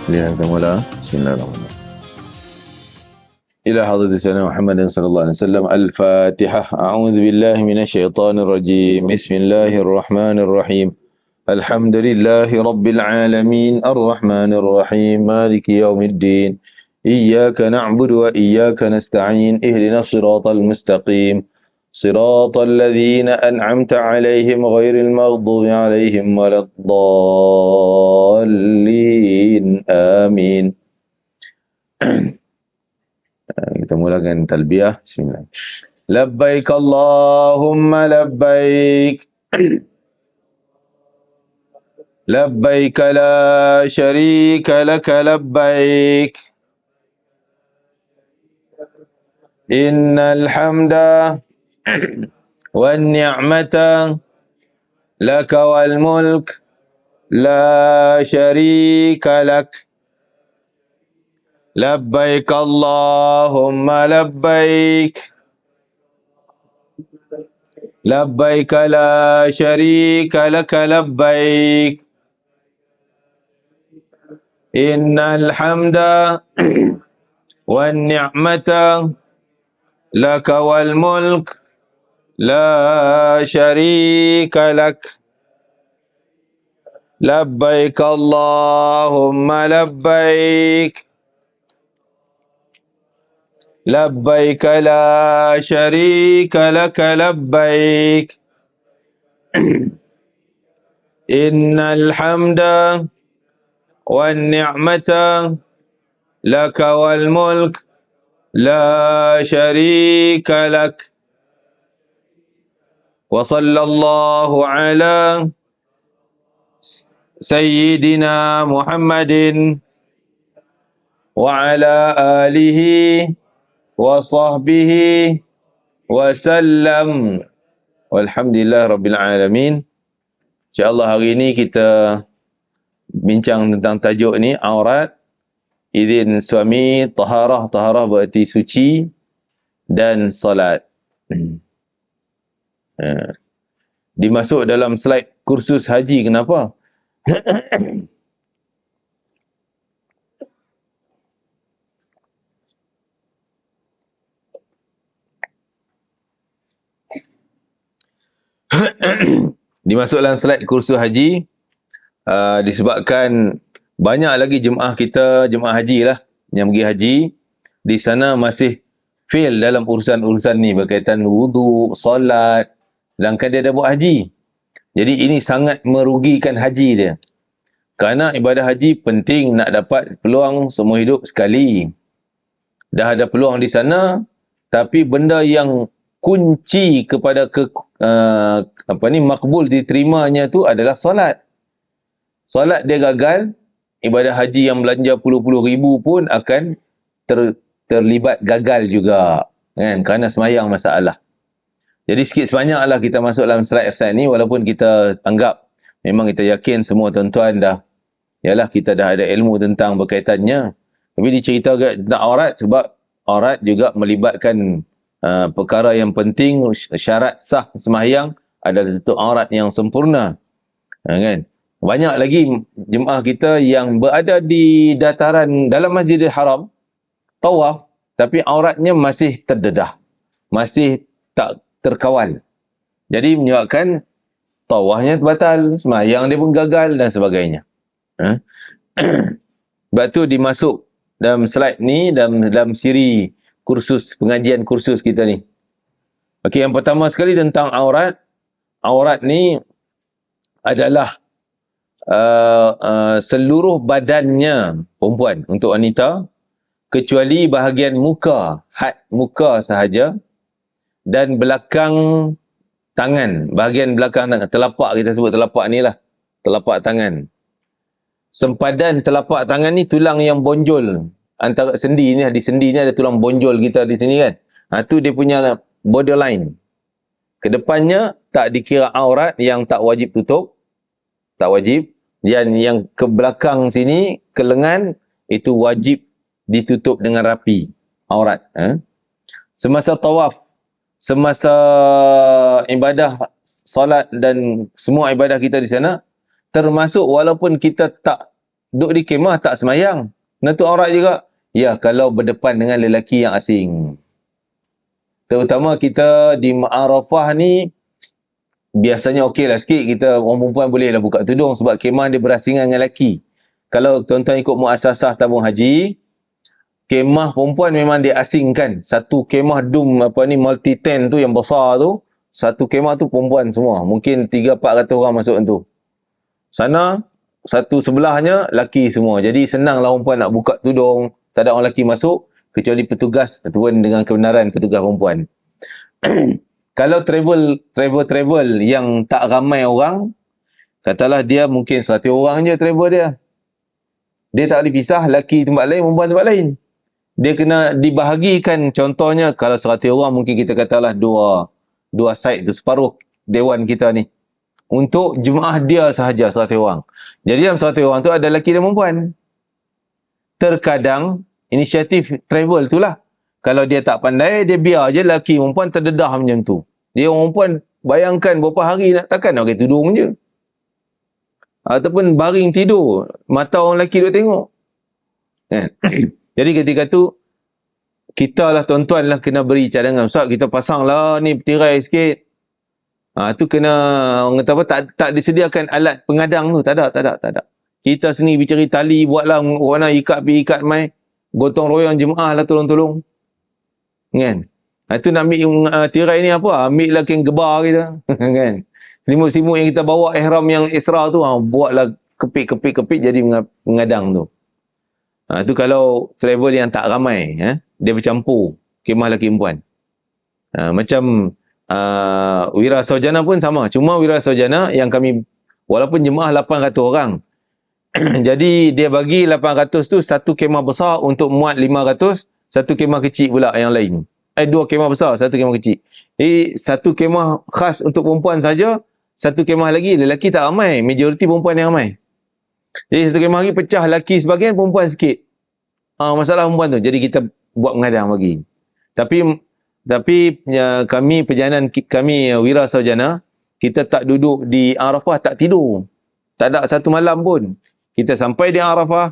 Lihat mula. Bismillahirrahmanirrahim. إلى حضرة سيدنا محمد صلى الله عليه وسلم. الفاتحة. أعوذ بالله من الشيطان الرجيم. بسم الله الرحمن الرحيم. الحمد لله رب العالمين الرحمن الرحيم مالك يوم الدين. إياك نعبد وإياك نستعين. اهدنا الصراط المستقيم صراط الذين أنعمت عليهم غير المغضوب عليهم ولا الضالين. آمين. Kita mulakan talbiyah. Bismillah. Labbaik Allahumma labbaik. Labbaik la syarika laka labbaik. Innal hamda wan ni'mata laka wal mulk la syarika lak. Labbaik Allahumma labbaik. Labbaik la syarika laka labbaik. Innal hamda wan ni'mata laka wal mulk la syarika lak. Labbaik Allahumma labbaik. Labbaik la syarika laka labbaik. Innal hamda wan ni'mata laka wal mulk la syarika lak. Wa sallallahu ala sayyidina Muhammadin wa ala alihi wa sahbihi wa sallam. Walhamdulillah Rabbil Alamin. InsyaAllah hari ini kita bincang tentang tajuk ni, aurat, izin suami, taharah. Taharah berarti suci, dan salat. Dimasuk dalam slide kursus haji. Kenapa? Dimasuk dalam slide kursus haji disebabkan banyak lagi jemaah kita, jemaah haji lah, yang pergi haji, di sana masih fail dalam urusan-urusan ni berkaitan wudu, solat, sedangkan dia dah buat haji. Jadi ini sangat merugikan haji dia. Kerana ibadah haji penting, nak dapat peluang semua hidup sekali. Dah ada peluang di sana, tapi benda yang kunci kepada makbul diterimanya tu adalah solat. Solat dia gagal, ibadah haji yang belanja puluh-puluh ribu pun akan terlibat gagal juga, kan? Kerana semayang masalah. Jadi sikit sebanyaklah kita masuk dalam slide ni, walaupun kita anggap, memang kita yakin semua tuan-tuan dah, yalah kita dah ada ilmu tentang berkaitannya. Tapi dicerita tentang aurat, sebab aurat juga melibatkan perkara yang penting. Syarat sah sembahyang adalah tutup aurat yang sempurna, kan? Banyak lagi jemaah kita yang berada di dataran dalam Masjidil Haram, tawaf, tapi auratnya masih terdedah, masih tak terkawal. Jadi menyebabkan tawafnya batal, sembahyang dia pun gagal dan sebagainya. Sebab tu dimasuk dalam slide ni, dalam siri kursus, pengajian kursus kita ni. Okey, yang pertama sekali tentang aurat. Aurat ni adalah seluruh badannya perempuan, untuk wanita, kecuali bahagian muka, had muka sahaja, dan belakang tangan, bahagian belakang tangan, telapak, kita sebut telapak ni lah, telapak tangan. Sempadan telapak tangan ni tulang yang bonjol antara sendi ni, di sendi ni ada tulang bonjol kita di sini, kan? Tu dia punya borderline. Kedepannya tak dikira aurat, yang tak wajib tutup, tak wajib. Dan yang ke belakang sini, ke lengan, itu wajib ditutup dengan rapi, aurat. Semasa tawaf, semasa ibadah, solat dan semua ibadah kita di sana, termasuk walaupun kita tak duduk di kemah tak semayang. Itu aurat juga. Ya, kalau berdepan dengan lelaki yang asing. Terutama kita di Arafah ni, biasanya okey lah sikit, kita orang perempuan boleh lah buka tudung sebab kemah dia berasingan dengan lelaki. Kalau tuan-tuan ikut muasasah tabung haji, kemah perempuan memang dia asingkan. Satu kemah multi tent tu yang besar tu, satu kemah tu perempuan semua. Mungkin 300-400 orang masuk tu. Sana, satu sebelahnya laki semua. Jadi senanglah perempuan nak buka tudung, tak ada orang lelaki masuk, kecuali petugas, ataupun dengan kebenaran petugas perempuan. Kalau travel yang tak ramai orang, katalah dia mungkin 100 orang je travel dia. Dia tak boleh pisah lelaki tempat lain, perempuan tempat lain. Dia kena dibahagikan, contohnya kalau 100 orang mungkin kita katalah dua side tu, separuh dewan kita ni. Untuk jemaah dia sahaja 100 orang. Jadi dalam 100 orang tu ada lelaki dan perempuan. Terkadang inisiatif travel tu lah. Kalau dia tak pandai, dia biar je lelaki perempuan terdedah macam tu. Dia orang perempuan bayangkan berapa hari takkan nak pakai tudung je. Ataupun baring tidur, mata orang lelaki duk tengok. Kan? Jadi ketika tu, kita lah tuan-tuan lah kena beri cadangan. Ustaz, kita pasang lah ni tirai sikit. Tu kena, orang kata apa, tak disediakan alat pengadang tu. Tak ada. Kita sendiri bercari tali, buatlah warna ikat mai. Gotong royong jemaah lah tolong-tolong. Kan? Itu nak ambil tirai ni apa? Ambil lah kain gebar kita. Kan? Selimut-selimut yang kita bawa ihram yang Isra tu, buatlah kepit jadi mengadang tu. Itu kalau travel yang tak ramai, dia bercampur kemah lelaki perempuan. Macam Wira Sarjana pun sama. Cuma Wira Sarjana yang kami, walaupun jemaah 800 orang, jadi dia bagi 800 tu satu kemah besar untuk muat 500, satu kemah kecil pula yang lain. Dua kemah besar, satu kemah kecil. Jadi satu kemah khas untuk perempuan saja, satu kemah lagi lelaki tak ramai, majoriti perempuan yang ramai. Jadi satu kemah lagi pecah, lelaki sebahagian, perempuan sikit. Masalah perempuan tu. Jadi kita buat mengadang bagi. Tapi kami perjalanan kami Wira Sarjana, kita tak duduk di Arafah, tak tidur. Tak ada satu malam pun. Kita sampai di Arafah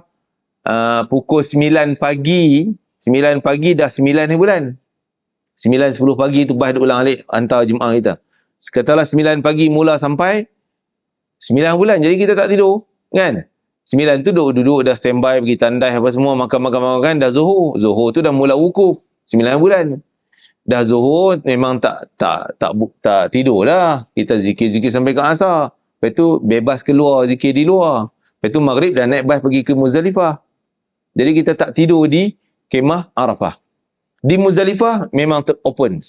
pukul 9 pagi. 9 pagi dah 9 bulan. 9-10 pagi tu bah ulang alik hantar jemaah kita. Sekatalah 9 pagi mula sampai 9 bulan. Jadi kita tak tidur. Kan? 9 tu duduk dah standby, pergi tandai apa semua, makan, dah zuhur. Zuhur tu dah mula wukuf. 9 bulan. Dah zuhur memang tak tidur dah. Kita zikir-zikir sampai ke asar. Lepas tu bebas keluar zikir di luar. Lepas tu maghrib dah naik bas pergi ke Muzdalifah. Jadi kita tak tidur di kemah Arafah. Di Muzdalifah memang open.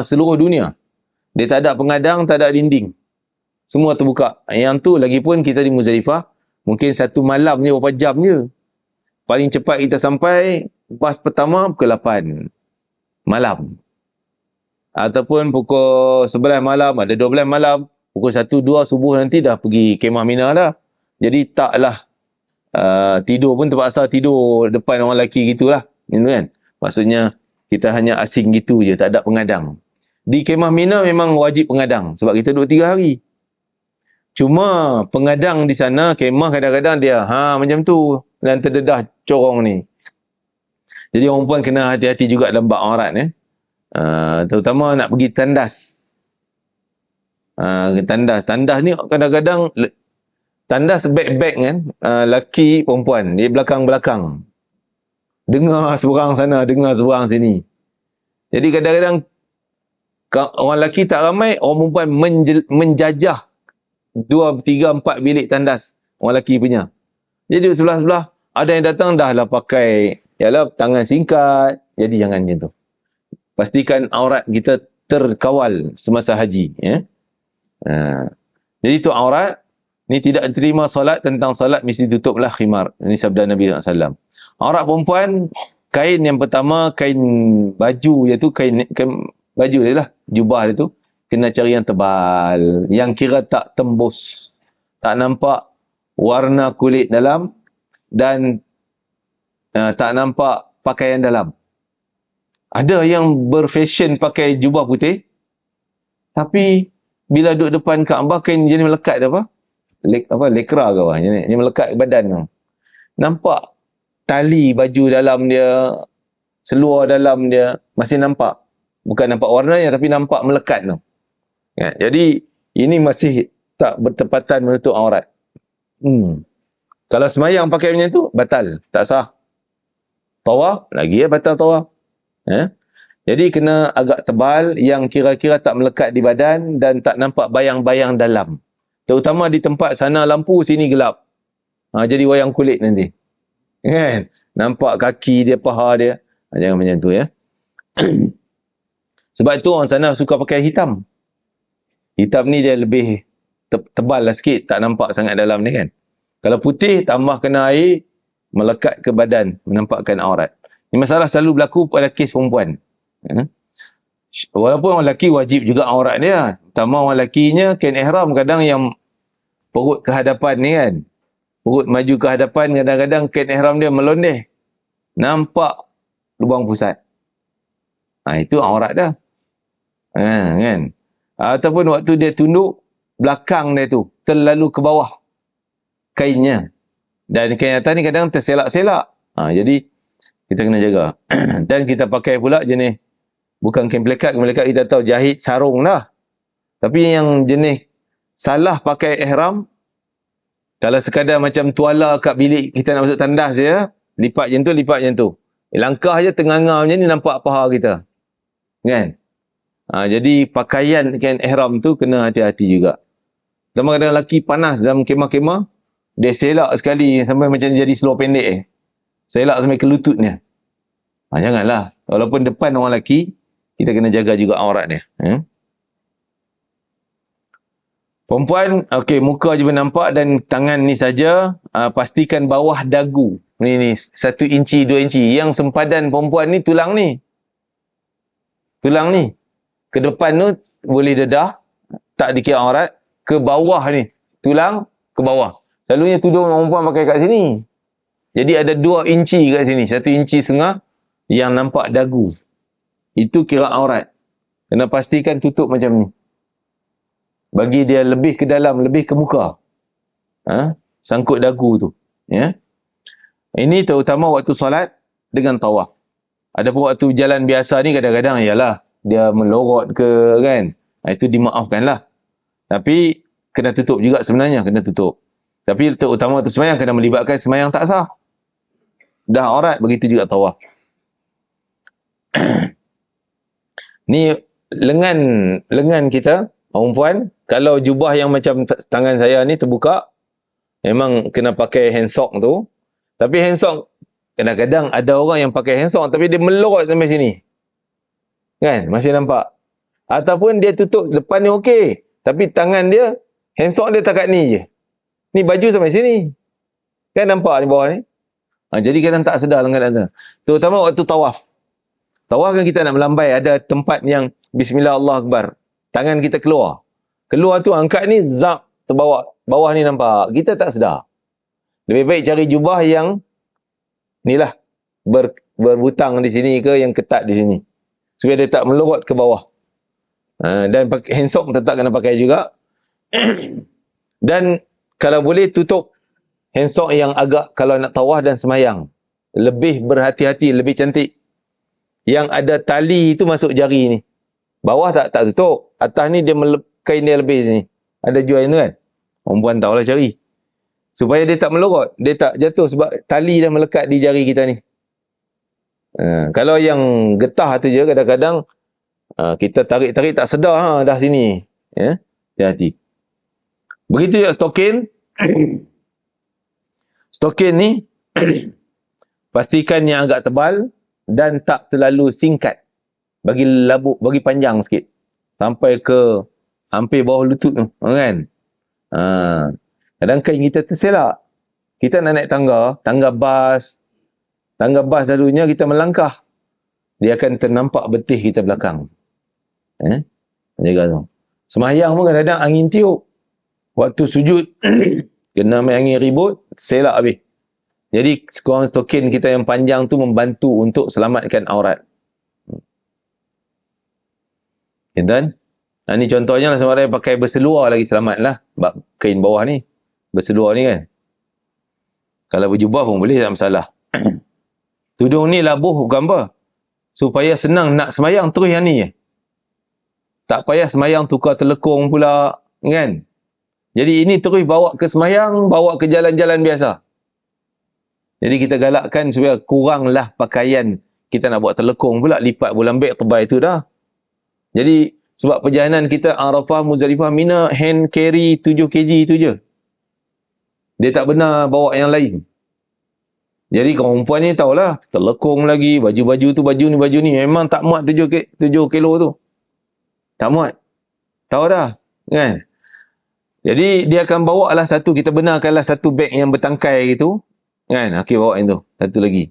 Seluruh dunia. Dia tak ada pengadang, tak ada dinding. Semua terbuka. Yang tu lagi pun kita di Muzdalifah, mungkin satu malam je, berapa jam je. Paling cepat kita sampai, bas pertama pukul 8 malam. Ataupun pukul 11 malam, ada 12 malam. Pukul 1-2 subuh nanti dah pergi kemah Mina dah. Jadi taklah tidur pun terpaksa tidur depan orang lelaki gitulah. Kan? Maksudnya kita hanya asing gitu je, tak ada pengadang. Di kemah Mina memang wajib pengadang sebab kita duduk 3 hari. Cuma pengadang di sana kemah kadang-kadang dia macam tu dan terdedah corong ni. Jadi orang perempuan kena hati-hati juga dalam bab aurat terutama nak pergi tandas. Tandas ni kadang-kadang tandas back-back kan, laki perempuan di belakang-belakang. Dengar seorang sana, dengar seorang sini. Jadi kadang-kadang orang lelaki tak ramai, orang perempuan menjajah 2, 3, 4 bilik tandas orang lelaki punya. Jadi sebelah-sebelah ada yang datang dah lah pakai tangan singkat. Jadi jangan macam tu. Pastikan aurat kita terkawal semasa haji. Jadi tu aurat. Ni tidak terima solat, tentang solat mesti tutuplah khimar. Ini sabda Nabi SAW. Aurat perempuan, kain yang pertama, kain baju iaitu kain baju dia lah, jubah dia tu, kena cari yang tebal, yang kira tak tembus, tak nampak warna kulit dalam dan tak nampak pakaian dalam. Ada yang berfashion pakai jubah putih, tapi bila duduk depan Kaabah kain jenis melekat apa? lekra ke apa, ini melekat ke badan tu. Nampak tali baju dalam dia, seluar dalam dia, masih nampak. Bukan nampak warnanya, tapi nampak melekat tu. Ya, jadi, ini masih tak bertepatan menutup aurat. Kalau semayang pakai macam tu, batal. Tak sah. Tawaf, lagi batal tawaf. Ya? Jadi, kena agak tebal yang kira-kira tak melekat di badan dan tak nampak bayang-bayang dalam. Terutama di tempat sana lampu, sini gelap. Jadi wayang kulit nanti. Kan? Nampak kaki dia, paha dia. Jangan macam tu ya. Sebab itu orang sana suka pakai hitam. Hitam ni dia lebih tebal lah sikit, tak nampak sangat dalam ni kan. Kalau putih, tambah kena air, melekat ke badan, menampakkan aurat. Ini masalah selalu berlaku pada kes perempuan. Walaupun orang lelaki wajib juga aurat dia. Terutama orang lelakinya, kain ihram kadang yang perut ke hadapan ni kan. Perut maju ke hadapan, kadang-kadang kain ihram dia melondeh. Nampak lubang pusat. Itu aurat dah. Kan? Ataupun waktu dia tunduk, belakang dia tu terlalu ke bawah kainnya. Dan kain atas ni kadang terselak-selak. Jadi, kita kena jaga. Dan kita pakai pula jenis, bukan kain pelekat kita tahu jahit sarung lah. Tapi yang jenis salah pakai ihram, kalau sekadar macam tuala kat bilik kita nak masuk tandas je, lipat macam tu. Langkah je tengah-tengah macam ni nampak paha kita. Kan? Jadi pakaian kain ihram tu kena hati-hati juga. Sama kadang lelaki panas dalam kemah-kemah, dia selak sekali sampai macam jadi seluar pendek. Selak sampai ke lututnya. Janganlah. Walaupun depan orang lelaki, kita kena jaga juga aurat dia. Perempuan, okey, muka je nampak dan tangan ni saja. Pastikan bawah dagu. Ni 1 inci, 2 inci. Yang sempadan perempuan ni tulang ni. Tulang ni. Ke depan tu boleh dedah, tak dikira aurat. Ke bawah ni, tulang ke bawah. Selalunya tudung perempuan pakai kat sini. Jadi ada 2 inci kat sini, 1 inci setengah yang nampak dagu. Itu kira aurat. Kena pastikan tutup macam ni. Bagi dia lebih ke dalam, lebih ke muka. Sangkut dagu tu. Ya. Ini terutama waktu solat dengan tawaf. Adapun waktu jalan biasa ni kadang-kadang ialah dia melorot ke kan. Itu dimaafkanlah. Tapi kena tutup juga sebenarnya, kena tutup. Tapi terutama waktu semayang kena melibatkan semayang tak sah. Dah aurat, begitu juga tawaf. Ni lengan kita perempuan, kalau jubah yang macam tangan saya ni terbuka, memang kena pakai hand sock tu. Tapi hand sock, kadang-kadang ada orang yang pakai hand sock tapi dia melorot sampai sini. Kan? Masih nampak. Ataupun dia tutup depan ni okey, tapi tangan dia, hand sock dia takat ni je. Ni baju sampai sini. Kan nampak ni bawah ni? Jadi kadang tak sedar lengan anda. Terutama waktu tawaf. Tawaf kan kita nak melambai, ada tempat yang Bismillah Allah Akbar. Tangan kita keluar. Keluar tu angkat ni, zap, terbawa. Bawah ni nampak. Kita tak sedar. Lebih baik cari jubah yang ni lah, berbutang di sini ke, yang ketat di sini. Supaya dia tak melorot ke bawah. Dan hand sock tetap kena pakai juga. Dan kalau boleh tutup hand sock yang agak, kalau nak tawaf dan semayang. Lebih berhati-hati, lebih cantik. Yang ada tali itu masuk jari ni. Bawah tak tutup. Atas ni dia kain dia lebih sini. Ada jual tu kan. Perempuan tahulah cari. Supaya dia tak melorot. Dia tak jatuh sebab tali dah melekat di jari kita ni. Kalau yang getah tu je kadang-kadang kita tarik-tarik tak sedar dah sini. Ya. Hati-hati. Begitu juga stokin. Stokin ni pastikan yang agak tebal dan tak terlalu singkat. Bagi panjang sikit. Sampai ke hampir bawah lutut tu. Kan? Kadang kain kita terselak. Kita nak naik tangga bas. Tangga bas selalunya kita melangkah. Dia akan ternampak betih kita belakang. Jaga tu. Semahyang pun kadang-kadang angin tiup. Waktu sujud, kena main angin ribut, selak habis. Jadi, sekurang stokin kita yang panjang tu membantu untuk selamatkan aurat. Dan ini contohnya lah, sama ada pakai berseluar lagi selamat lah. Kain bawah ni. berseluar ni kan. Kalau berjubah pun boleh, tak masalah. Tudung ni labuh gambar supaya senang nak semayang terus yang ni je. Tak payah semayang tukar telekung pula, kan? Jadi ini terus bawa ke semayang, bawa ke jalan-jalan biasa. Jadi kita galakkan supaya kuranglah pakaian. Kita nak buat telekung pula, lipat bolam beg tebal itu dah. Jadi sebab perjalanan kita Arafah, Muzdalifah, Mina, hand carry 7 kg itu je. Dia tak benar bawa yang lain. Jadi kaum perempuan ni tahulah, telekung lagi, baju-baju tu, baju ni. Memang tak muat 7 kilo tu. Tak muat. Tahu dah, kan? Jadi dia akan bawa lah satu, kita benarkanlah satu beg yang bertangkai gitu. Kan? Okey, bawa yang tu. Satu lagi.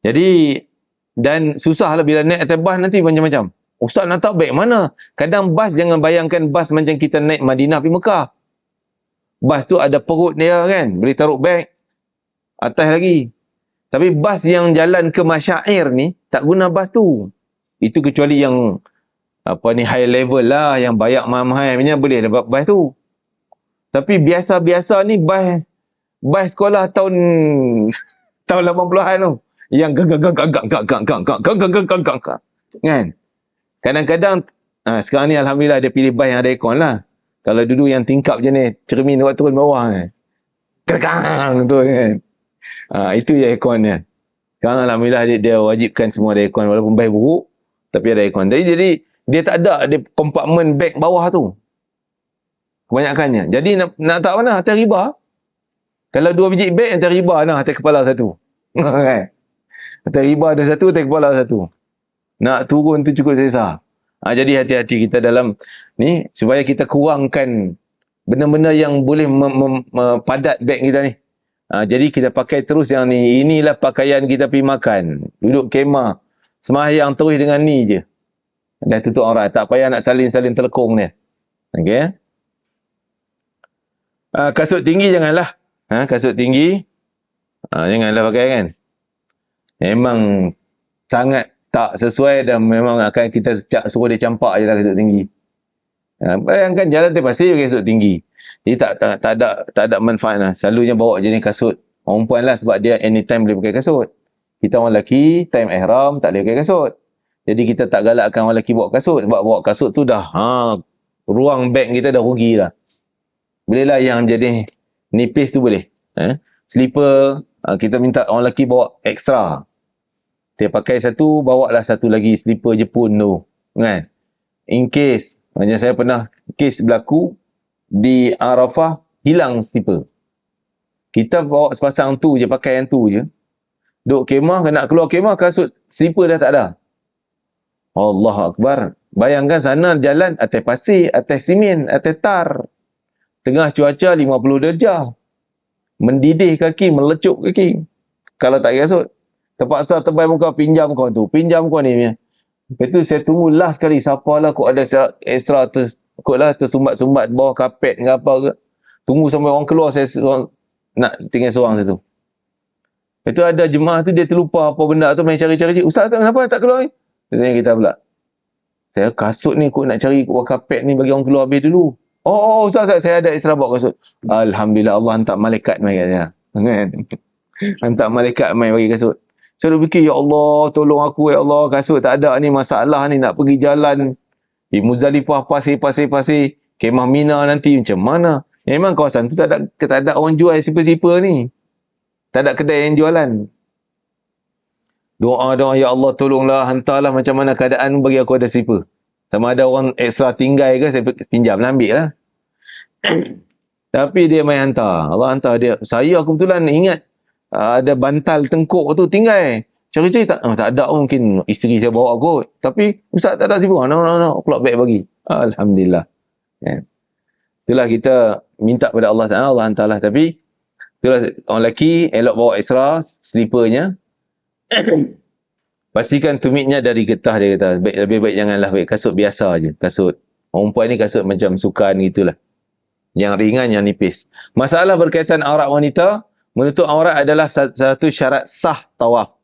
Jadi, dan susah lah bila naik atas bas nanti macam-macam. Ustaz nak tahu beg mana? Kadang bas, jangan bayangkan bas macam kita naik Madinah pergi Mekah. Bas tu ada perut dia kan, boleh taruh beg atas lagi. Tapi bas yang jalan ke Masyair ni tak guna bas tu. Itu kecuali yang high level lah, yang bayar mahal-mahal punya boleh dapat bas tu. Tapi biasa-biasa ni bas sekolah tahun 80-an tu yang kan. Kadang-kadang sekarang ni alhamdulillah dia pilih bas yang ada aircon lah. Kalau dulu yang tingkap je ni, cermin buat turun bawah kan. Kerkang tu kan. Itu je airconnya. Sekarang alhamdulillah dia wajibkan semua ada aircon walaupun baik buruk, tapi ada aircon. Jadi dia tak ada kompartmen beg bawah tu. Kebanyakannya. Jadi nak tak mana atas riba. Kalau 2 biji beg atas riba atas kepala satu. Atas riba ada satu, atas kepala satu. Nak turun tu cukup sesar. Jadi hati-hati kita dalam ni supaya kita kurangkan benda-benda yang boleh padat beg kita ni. Jadi kita pakai terus yang ni. Inilah pakaian kita pergi makan. Duduk kemah. Sembahyang terus dengan ni je. Dah tutup aurat. Tak payah nak salin-salin telekung ni. Okey. Kasut tinggi janganlah. Kasut tinggi. Janganlah pakai kan. Memang sangat tak sesuai dan memang akan kita suruh dia campak je lah kasut tinggi. Bayangkan jalan atas pasir pakai kasut tinggi. Jadi tak ada manfaat lah. Selalunya bawa jenis kasut perempuan lah sebab dia anytime boleh pakai kasut. Kita orang lelaki, time ihram tak boleh pakai kasut. Jadi kita tak galakkan orang lelaki bawa kasut. Sebab bawa kasut tu dah, ruang beg kita dah rugi lah. Bolehlah yang jenis nipis tu boleh. Slipper, kita minta orang lelaki bawa ekstra. Dia pakai satu, bawa lah satu lagi slipper Jepun tu. Kan? In case, macam saya pernah kes berlaku, di Arafah, hilang slipper. Kita bawa sepasang tu je, pakai yang tu je. Duk kemah, nak keluar kemah, kasut slipper dah tak ada. Allah Akbar. Bayangkan sana jalan atas pasir, atas simen, atas tar. Tengah cuaca 50 darjah. Mendidih kaki, melecup kaki. Kalau tak kasut. Terpaksa tebal muka, pinjam kau tu. Pinjam kau ni. Lepas tu saya tunggu last kali. Siapalah kau ada extra tersumbat-sumbat bawah kapet ke apa ke. Tunggu sampai orang keluar, saya nak tinggal seorang situ. Lepas tu ada jemaah tu, dia terlupa apa benda tu, main cari-cari. Ustaz kenapa tak keluar ni? Tanya kita pula. Saya kasut ni nak cari bawah kapet ni bagi orang keluar habis dulu. Oh Ustaz, saya ada extra bawa kasut. Alhamdulillah Allah hantar malaikat main katanya. Hantar malaikat main bagi kasut. Saya dah fikir, ya Allah, tolong aku, ya Allah, kasut tak ada ni, masalah ni, nak pergi jalan. Di Muzdalifah, pasir. Kemah Mina nanti, macam mana? Memang kawasan tu tak ada orang jual sipar-sipar ni. Tak ada kedai yang jualan. Doa, ya Allah, tolonglah, hantarlah macam mana keadaan bagi aku ada sipar. Sama ada orang ekstra tinggal ke, saya pinjam lah, ambil lah. Tapi dia main hantar. Allah hantar dia. Saya kebetulan ingat, ada bantal tengkuk tu tinggal. Cari-cari tak ada, mungkin isteri saya bawa kot. Tapi Ustaz tak ada sipar. No, keluar beg bagi. Alhamdulillah. Ya. Itulah kita minta pada Allah Ta'ala, Allah hantarlah. Tapi itulah orang lelaki elok bawa extra slippernya. Pastikan tumitnya dari getah, dia kata. Lebih baik janganlah baik kasut biasa je. Kasut. Perempuan ni kasut macam sukan gitulah. Yang ringan, yang nipis. Masalah berkaitan aurat wanita, menutup aurat adalah satu syarat sah tawaf.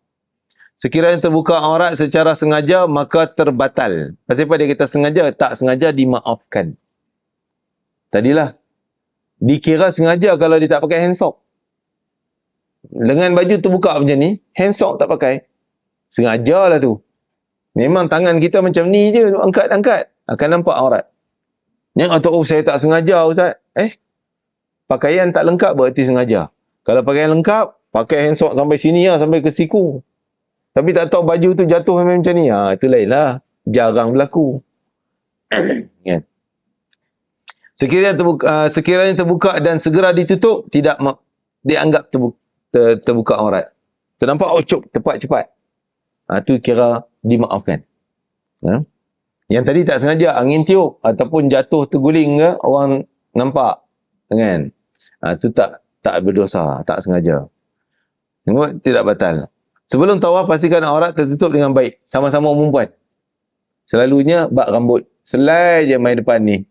Sekiranya terbuka aurat secara sengaja, maka terbatal. Pasal apa dia kata sengaja? Tak sengaja dimaafkan. tadilah, dikira sengaja kalau dia tak pakai hand sock. Dengan baju terbuka macam ni, hand sock tak pakai. Sengajalah tu. Memang tangan kita macam ni je, angkat-angkat, akan nampak aurat. Yang atau saya tak sengaja Ustaz. Pakaian tak lengkap berarti sengaja. Kalau pakaian lengkap, pakai hand sock sampai sini lah, sampai ke siku. Tapi tak tahu baju tu jatuh macam ni. Itu lain lah. Jarang berlaku. Kan? Sekiranya terbuka dan segera ditutup, tidak dianggap terbuka aurat. Ternampak cepat-cepat. Itu kira dimaafkan. Yang tadi tak sengaja, angin tiup ataupun jatuh terguling ke, orang nampak. Kan? Itu tak berdosa, tak sengaja. Tengok, tidak batal. Sebelum tawaf, pastikan aurat tertutup dengan baik. Sama-sama perempuan. Selalunya bak rambut. Selai je main depan ni.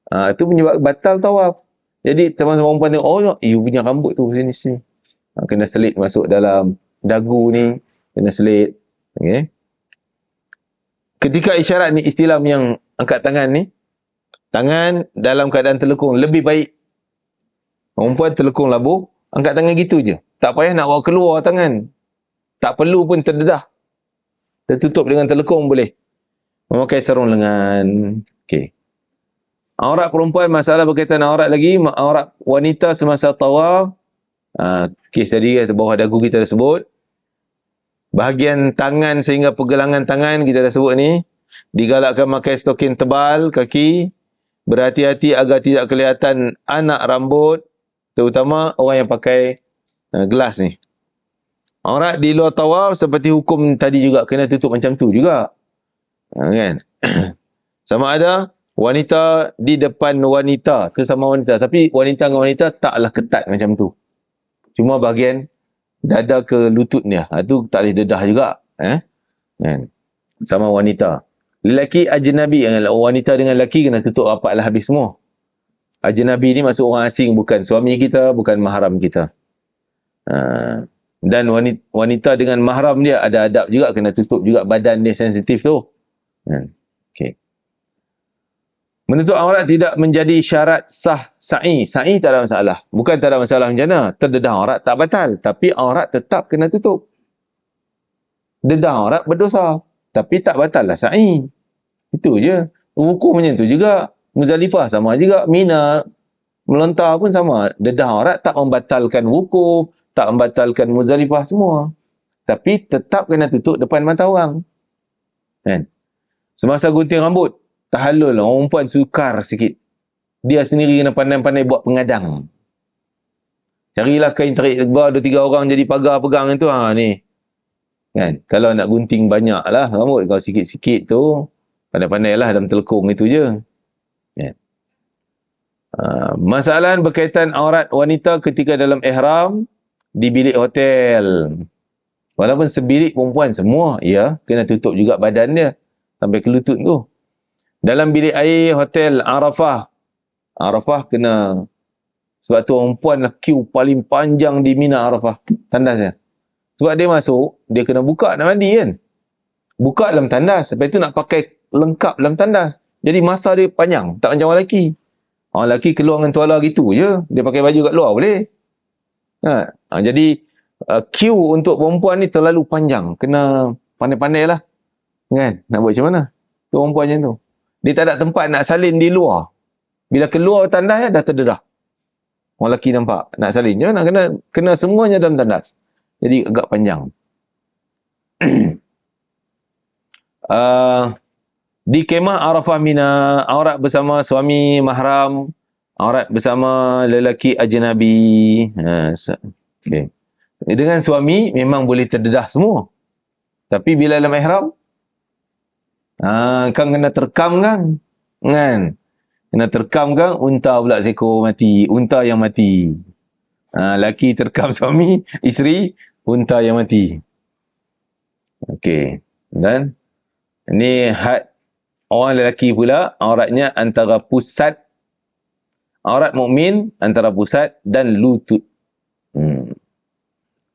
Itu menyebab batal tawaf. Jadi sama-sama perempuan tengok, you punya rambut tu sini. Kena selit masuk dalam dagu ni. Kena selit. Okay. Ketika isyarat ni, istilah yang angkat tangan ni. Tangan dalam keadaan terlekung. Lebih baik. Perempuan terlekung labuh. Angkat tangan gitu je. Tak payah nak bawa keluar tangan. Tak perlu pun terdedah. Tertutup dengan terlekung boleh. Memakai sarung lengan. Okey. Aurat perempuan, masalah berkaitan aurat lagi. Aurat wanita semasa tawaf. Kes tadi bawah dagu kita dah sebut. Bahagian tangan sehingga pergelangan tangan kita dah sebut ni. Digalakkan pakai stokin tebal kaki. Berhati-hati agar tidak kelihatan anak rambut. Terutama orang yang pakai gelas ni. Aurat di luar tawaf seperti hukum tadi juga kena tutup macam tu juga. Kan? Sama ada wanita di depan wanita, sesama wanita. Tapi wanita dengan wanita taklah ketat macam tu. Cuma bahagian dada ke lutut ni. Itu tak boleh dedah juga. Kan? Sama wanita. Lelaki ajnabi, wanita dengan lelaki kena tutup rapatlah habis semua. Ajnabi ni maksud orang asing, bukan suami kita, bukan mahram kita. Dan wanita dengan mahram dia ada adab juga, kena tutup juga badan dia, sensitif tu. Okay. Menutup aurat tidak menjadi syarat sah sa'i. Sa'i tak ada masalah. Bukan tak ada masalah macam mana. Terdedah aurat tak batal. Tapi aurat tetap kena tutup. Dedah aurat berdosa. Tapi tak batal lah sa'i. Itu je. Wukuf macam tu juga. Muzdalifah sama juga. Mina, melontar pun sama. Dedah aurat tak membatalkan wukuf. Tak membatalkan Muzdalifah semua. Tapi tetap kena tutup depan mata orang. Kan? Semasa gunting rambut, tahallul, orang perempuan sukar sikit. Dia sendiri kena pandai-pandai buat pengadang. Carilah kain tarik lebar, 2-3 orang jadi pagar pegang itu. Ni. Kan? Kalau nak gunting banyak lah rambut, kalau sikit-sikit tu, pandai-pandailah dalam telekung itu je. Kan? Masalah berkaitan aurat wanita ketika dalam ihram, di bilik hotel. Walaupun sebilik perempuan semua, ya, kena tutup juga badan dia. Sampai ke lutut tu. Dalam bilik air hotel Arafah. Arafah kena, sebab tu orang perempuan lah queue paling panjang di Mina Arafah. Tandasnya. Sebab dia masuk, dia kena buka nak mandi kan. Buka dalam tandas. Lepas tu nak pakai lengkap dalam tandas. Jadi masa dia panjang. Tak macam orang lelaki. Orang lelaki keluar dengan tuala gitu je. Dia pakai baju kat luar boleh. Jadi queue untuk perempuan ni terlalu panjang. Kena pandai-pandai lah. Kan? Nak buat macam mana? Tu perempuan macam tu. Dia tak ada tempat nak salin di luar. Bila keluar tandas dah terdedah. Orang lelaki nampak. Nak salin. Macam mana? Kena semuanya dalam tandas. Jadi agak panjang. Di kemah Arafah Mina, aurat bersama suami mahram, aurat bersama lelaki ajnabi. Okay. Dengan suami memang boleh terdedah semua. Tapi bila dalam ihram, kan kena terkam kan? Kena terkam kan? Unta pula seekor mati. Unta yang mati. Laki terkam suami, isteri, unta yang mati. Okey. Dan ini had orang lelaki pula, auratnya antara pusat, aurat mukmin antara pusat dan lutut.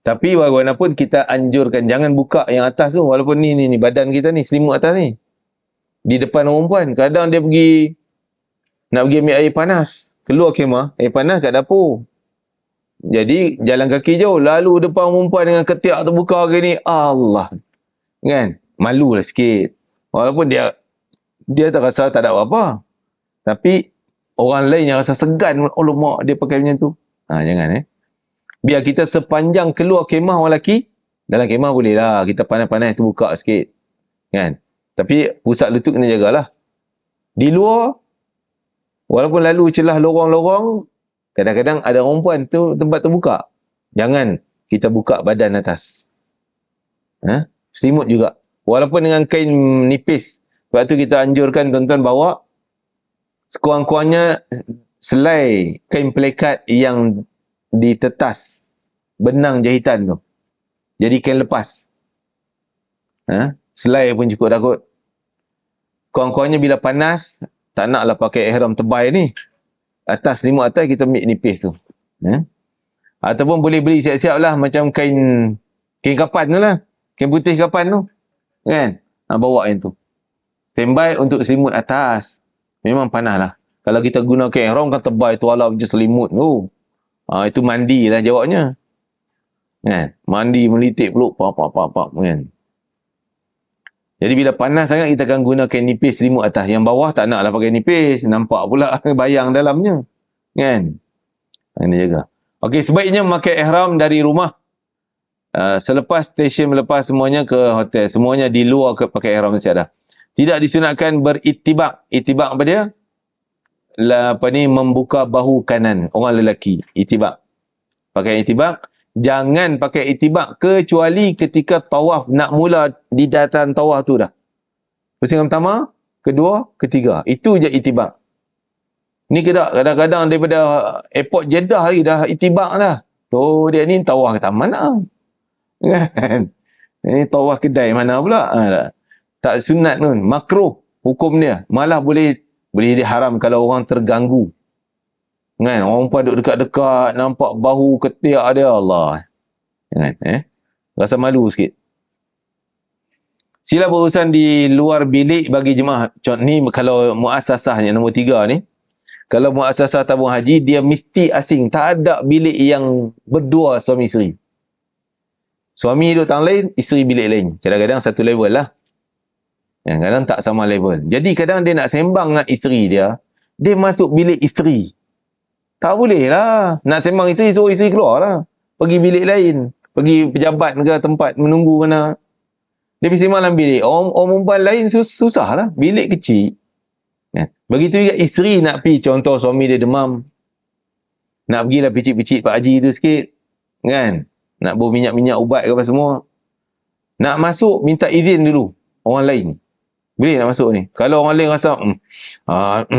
Tapi bagaimanapun kita anjurkan jangan buka yang atas tu, walaupun ni badan kita ni selimut atas ni. Di depan orang perempuan, kadang dia pergi nak pergi ambil air panas. Keluar kemah, air panas kat dapur. Jadi jalan kaki jauh, lalu depan perempuan dengan ketiak terbuka gini, Allah. Kan? Malulah sikit. Walaupun dia tak rasa tak ada apa-apa. Tapi orang lain yang rasa segan, oh mak dia pakai macam tu. Jangan Biar kita sepanjang keluar kemah orang lelaki, dalam kemah boleh lah, kita panas-panas tu buka sikit. Kan? Tapi pusat lutut kena jagalah. Di luar, walaupun lalu celah lorong-lorong, kadang-kadang ada perempuan tu tempat terbuka. Jangan kita buka badan atas. Selimut juga. Walaupun dengan kain nipis. Sebab tu kita anjurkan tuan-tuan bawa sekurang-kurangnya selai kain pelekat yang ditetas benang jahitan tu. Jadi kain lepas. Selai pun cukup dah kot. Kurang-kurangnya bila panas, tak naklah pakai ihram tebal ni. Atas, selimut atas kita ambil nipis tu. Ataupun boleh beli siap-siap lah macam kain kapan tu lah. Kain putih kapan tu. Kan? Bawa yang tu. Standby untuk selimut atas. Memang panas lah. Kalau kita gunakan ihram kan tebal tu ala macam selimut tu. Itu mandi lah jawabnya. Kan? Mandi melitik peluk. Kan? Jadi bila panas sangat kita akan gunakan nipis selimut atas. Yang bawah tak naklah pakai nipis. Nampak pula bayang dalamnya. Kan? Kena jaga. Okey, sebaiknya memakai ihram dari rumah. Selepas stesen melepas semuanya ke hotel. Semuanya di luar pakai ihram mesti ada. Tidak disunatkan beritibak. Itibak apa dia? Membuka bahu kanan orang lelaki. Itibak. Pakai itibak. Jangan pakai itibak kecuali ketika tawaf nak mula di dataran tawaf tu dah. Pusingan pertama, kedua, ketiga. Itu je itibak. Ni kadang-kadang daripada airport Jeddah lagi dah itibak dah. Tu dia ni tawaf ke taman lah. Kan? Ini tawaf kedai mana pula? Tak sunat pun. Makruh hukum dia. Malah boleh diharam kalau orang terganggu. Kan? Orang pun duduk dekat-dekat, nampak bahu ketiak dia, Allah. Kan? Rasa malu sikit. Sila berurusan di luar bilik bagi jemaah. Contoh ni kalau muassasah yang nombor 3 ni. Kalau muassasah tabung haji, dia mesti asing. Tak ada bilik yang berdua suami isteri. Suami duduk tang lain, isteri bilik lain. Kadang-kadang satu level lah. Kadang-kadang tak sama level. Jadi kadang dia nak sembang dengan isteri dia, dia masuk bilik isteri. Tak boleh lah. Nak sembang isteri, suruh isteri keluar lah. Pergi bilik lain. Pergi pejabat ke tempat menunggu mana. Dia pergi sembang dalam bilik. Orang perempuan lain susah lah. Bilik kecil. Begitu juga isteri nak pergi. Contoh suami dia demam. Nak pergilah picit-picit Pak Haji tu sikit. Kan? Nak bawa minyak-minyak ubat ke apa semua. Nak masuk, minta izin dulu. Orang lain. Boleh nak masuk ni. Kalau orang lain rasa,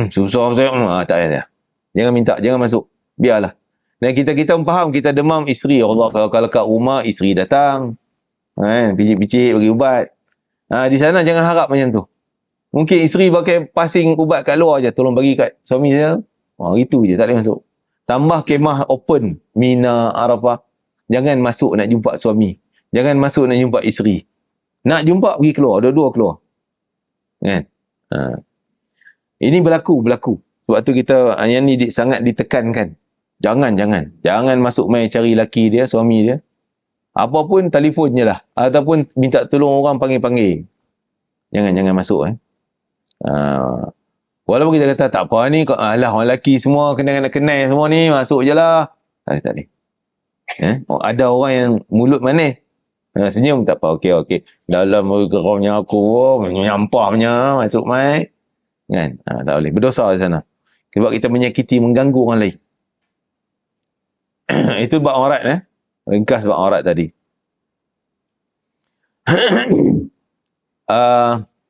susah saya. Tak payah. Jangan minta, jangan masuk. Biarlah. Dan kita faham, kita demam isteri. Allah, kalau kat rumah, isteri datang. Picit-picit, bagi ubat. Di sana jangan harap macam tu. Mungkin isteri pakai passing ubat kat luar je. Tolong bagi kat suami saya. Gitu je, tak boleh masuk. Tambah kemah open. Mina, Arafah. Jangan masuk nak jumpa suami. Jangan masuk nak jumpa isteri. Nak jumpa, pergi keluar. Dua-dua keluar. Kan? Ini berlaku. Sebab tu kita yang ni sangat ditekankan. Jangan masuk main cari laki dia, suami dia. Apa pun telefon je lah. Ataupun minta tolong orang panggil-panggil. Jangan masuk. Walaupun kita kata tak apa ni, alah orang lelaki semua kenal semua ni, masuk je lah. Tak ni. Ada orang yang mulut manis. Senyum tak apa, okey. Dalam geramnya aku, menyampahnya, masuk mai. Kan? Tak boleh. Berdosa di sana. Sebab kita menyakiti, mengganggu orang lain. Itu bab aurat. Ringkas bab aurat tadi.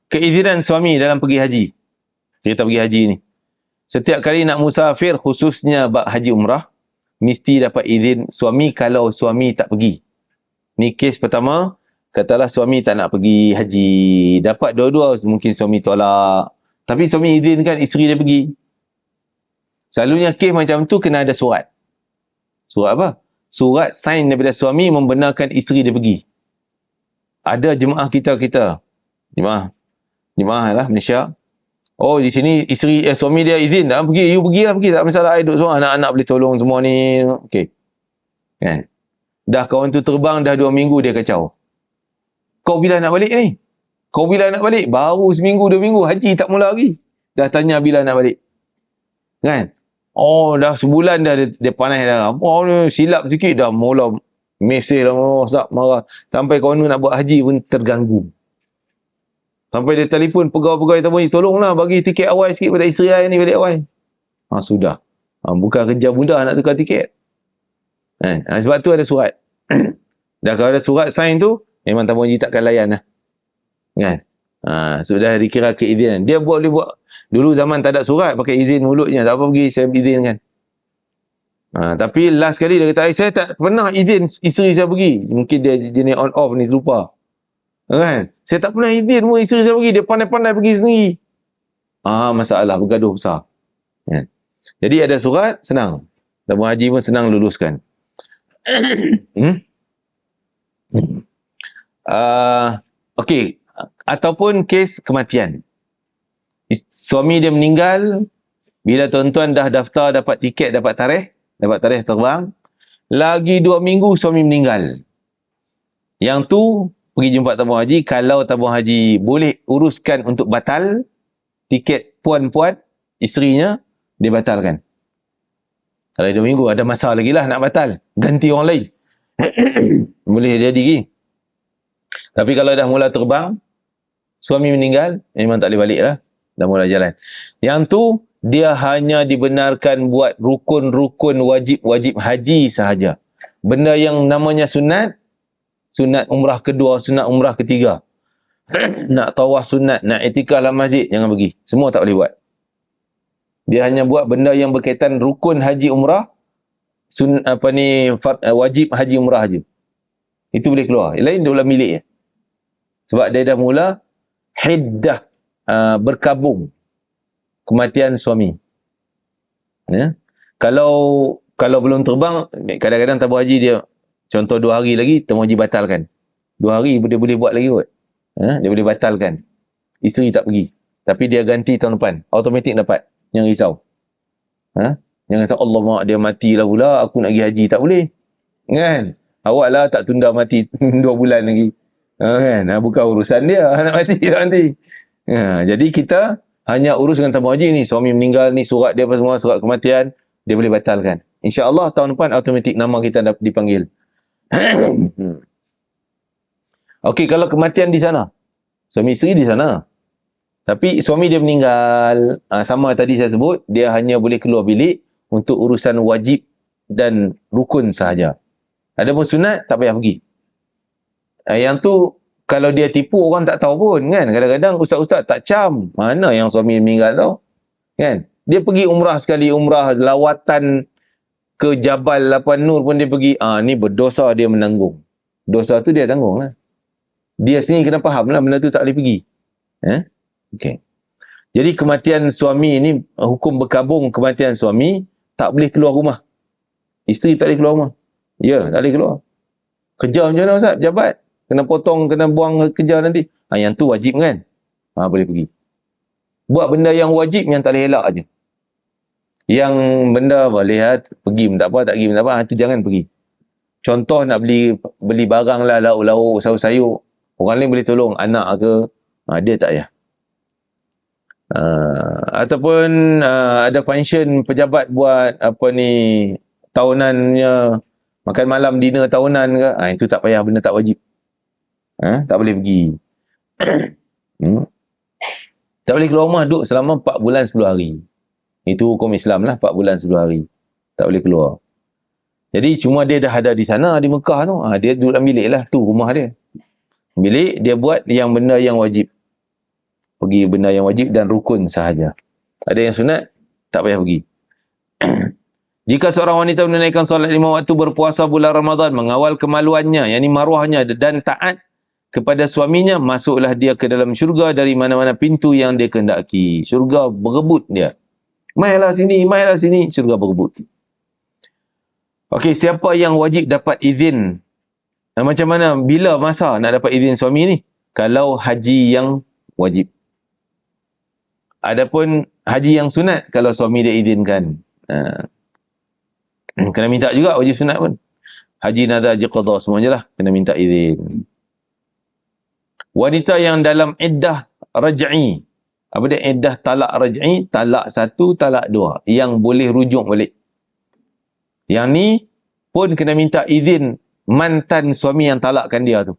Keizinan suami dalam pergi haji. Kita pergi haji ni. Setiap kali nak musafir, khususnya bab haji umrah, mesti dapat izin suami kalau suami tak pergi. Ni kes pertama, katalah suami tak nak pergi haji. Dapat dua-dua, mungkin suami tolak. Tapi suami izinkan isteri dia pergi. Selalunya kes macam tu kena ada surat. Surat apa? Surat sign daripada suami membenarkan isteri dia pergi. Ada jemaah kita. Jemaah lah Malaysia. Oh, di sini suami dia izin tak pergi, you pergilah, pergi, tak masalah, I duduk seorang, anak-anak boleh tolong semua ni. Okey. Kan? Dah kawan tu terbang dah 2 minggu dia kacau. Kau bila nak balik ni? Kau bila nak balik? Baru seminggu 2 minggu, haji tak mula lagi. Dah tanya bila nak balik. Kan? Oh, dah sebulan dah dia panas dah. Oh, silap sikit dah mula mesej dah, marah. Sampai kawan tu nak buat haji pun terganggu. Sampai dia telefon pegawai-pegawai tabung, tolonglah bagi tiket awal sikit pada isteri saya ni balik awal. Sudah. Bukan kerja mudah nak tukar tiket. Sebab tu ada surat. Dah kalau ada surat sign tu, memang tabung haji takkan layan lah. Kan? Sudah dikira keizinan. Dia boleh buat. Dulu zaman tak ada surat, pakai izin mulutnya. Tak apa pergi, saya izinkan. Tapi last kali dia kata, saya tak pernah izin isteri saya pergi. Mungkin dia jenis on off ni, lupa. Kan? Saya tak pernah izin pun isteri saya pergi. Dia pandai-pandai pergi sendiri. Masalah, bergaduh besar. Kan? Jadi ada surat, senang. Tabung haji pun senang luluskan. Okey. Ataupun kes kematian. Suami dia meninggal, bila tuan-tuan dah daftar, dapat tiket, dapat tarikh terbang, lagi 2 minggu suami meninggal. Yang tu, pergi jumpa tabung haji. Kalau tabung haji boleh uruskan untuk batal, tiket puan-puan, isterinya, dia batalkan. Kalau 2 minggu, ada masa lagi lah nak batal. Ganti orang lain. Boleh jadi lagi. Tapi kalau dah mula terbang, suami meninggal, memang tak boleh balik lah. Dah mula jalan. Yang tu, dia hanya dibenarkan buat rukun-rukun wajib-wajib haji sahaja. Benda yang namanya sunat umrah kedua, sunat umrah ketiga. Nak tawaf sunat, nak i'tikaf dalam masjid, jangan pergi. Semua tak boleh buat. Dia hanya buat benda yang berkaitan rukun haji umrah, wajib haji umrah je. Itu boleh keluar. Yang lain dia ulang milik je. Sebab dia dah mula hiddah berkabung kematian suami. Ya? Kalau belum terbang, kadang-kadang tabung haji dia, contoh 2 hari lagi, tabung haji batalkan. 2 hari dia boleh buat lagi kot. Dia boleh batalkan. Isteri tak pergi. Tapi dia ganti tahun depan. Automatik dapat. Yang risau. Jangan kata, Allah mak dia matilah pula, aku nak pergi haji. Tak boleh. Kan? Awak lah tak tunda mati 2 bulan lagi. Kan? Bukan urusan dia. Nak mati tak mati. Jadi kita hanya urus dengan tabung haji ni. Suami meninggal ni, surat dia apa semua, surat kematian, dia boleh batalkan. InsyaAllah tahun depan automatik nama kita dipanggil. Okey, kalau kematian di sana. Suami isteri di sana. Tapi suami dia meninggal, sama tadi saya sebut, dia hanya boleh keluar bilik untuk urusan wajib dan rukun sahaja. Adapun sunat, tak payah pergi. Yang tu, kalau dia tipu, orang tak tahu pun. Kan? Kadang-kadang ustaz-ustaz tak cam. Mana yang suami meninggal tahu? Kan? Dia pergi umrah sekali, umrah lawatan ke Jabal Lapan Nur pun dia pergi. Ni berdosa dia menanggung. Dosa tu dia tanggung lah. Dia sendiri kena faham lah, benda tu tak boleh pergi. Okay. Jadi kematian suami ni, hukum berkabung kematian suami, tak boleh keluar rumah. Isteri tak boleh keluar rumah. Ya, tak boleh keluar. Kerja macam mana Ustaz? Jabat. Kena potong, kena buang kerja nanti. Yang tu wajib kan? Boleh pergi. Buat benda yang wajib, yang tak boleh elak je. Yang benda boleh pergi pun tak apa, tak pergi pun tak apa, itu jangan pergi. Contoh nak beli barang lah, lauk-lauk, sayur-sayur. Orang lain boleh tolong, anak ke, dia tak payah. Ataupun ada function pejabat buat tahunannya, makan malam, dinner tahunan ke, itu tak payah, benda tak wajib. Tak boleh pergi. Tak boleh keluar rumah, duduk selama 4 bulan 10 hari. Itu hukum Islam lah, 4 bulan 10 hari. Tak boleh keluar. Jadi cuma dia dah ada di sana, di Mekah tu, dia duduk dalam bilik lah, tu rumah dia. Bilik, dia buat yang benda yang wajib. Pergi benda yang wajib dan rukun sahaja. Ada yang sunat, tak payah pergi. Jika seorang wanita menunaikan solat 5 waktu, berpuasa bulan Ramadan, mengawal kemaluannya, yakni maruahnya, dan taat kepada suaminya, masuklah dia ke dalam syurga dari mana-mana pintu yang dia kehendaki. Syurga berebut dia. Mailah sini, syurga berebut. Okey, siapa yang wajib dapat izin? Macam mana, bila masa nak dapat izin suami ni? Kalau haji yang wajib. Adapun haji yang sunat, kalau suami dia izinkan. Kena minta juga wajib sunat pun. Haji, nadar, haji qadha, semuanya lah kena minta izin. Wanita yang dalam iddah raj'i. Apa dia iddah talak raj'i? Talak 1, talak 2. Yang boleh rujuk balik. Yang ni pun kena minta izin mantan suami yang talakkan dia tu.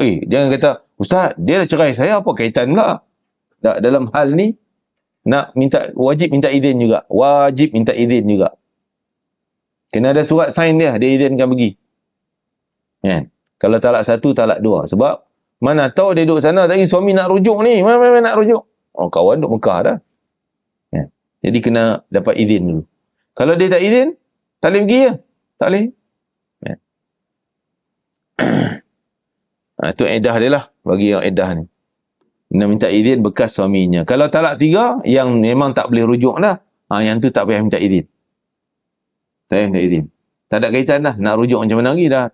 Jangan kata, Ustaz, dia dah cerai saya, apa kaitan pula? Dalam hal ni, wajib minta izin juga. Wajib minta izin juga. Kena ada surat sign dia izinkan pergi. Kan? Kalau talak 1, talak 2. Sebab, mana tahu dia duduk sana, tadi suami nak rujuk ni. Mana nak rujuk? Kawan duduk Mekah dah. Kan? Jadi, kena dapat izin dulu. Kalau dia tak izin, tak boleh pergi ya? Tak boleh. Kan? Itu iddah dia lah, bagi yang iddah ni. Kena minta izin bekas suaminya. Kalau talak 3, yang memang tak boleh rujuk dah, yang tu tak payah minta izin. Tak payah minta izin. Tak ada kaitan dah. Nak rujuk macam mana lagi dah.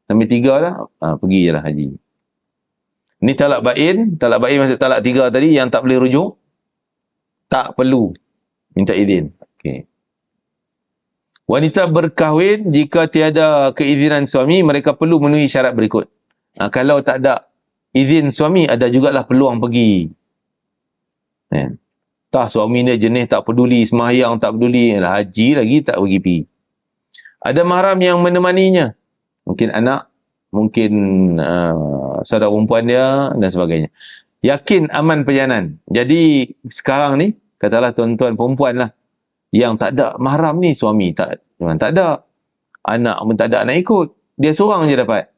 Sampai 3 dah, pergi je lah haji. Ni talak bain. Talak bain maksud talak 3 tadi, yang tak boleh rujuk, tak perlu minta izin. Okay. Wanita berkahwin, jika tiada keizinan suami, mereka perlu memenuhi syarat berikut. Kalau tak ada izin suami, ada jugalah peluang pergi. Suami dia jenis tak peduli, sembahyang tak peduli, haji lagi tak pergi. Ada mahram yang menemaninya. Mungkin anak, mungkin saudara perempuan dia dan sebagainya. Yakin aman perjalanan. Jadi sekarang ni, katalah tuan-tuan perempuan lah, yang tak ada mahram ni, suami tak ada. Anak pun tak ada nak ikut. Dia seorang je dapat.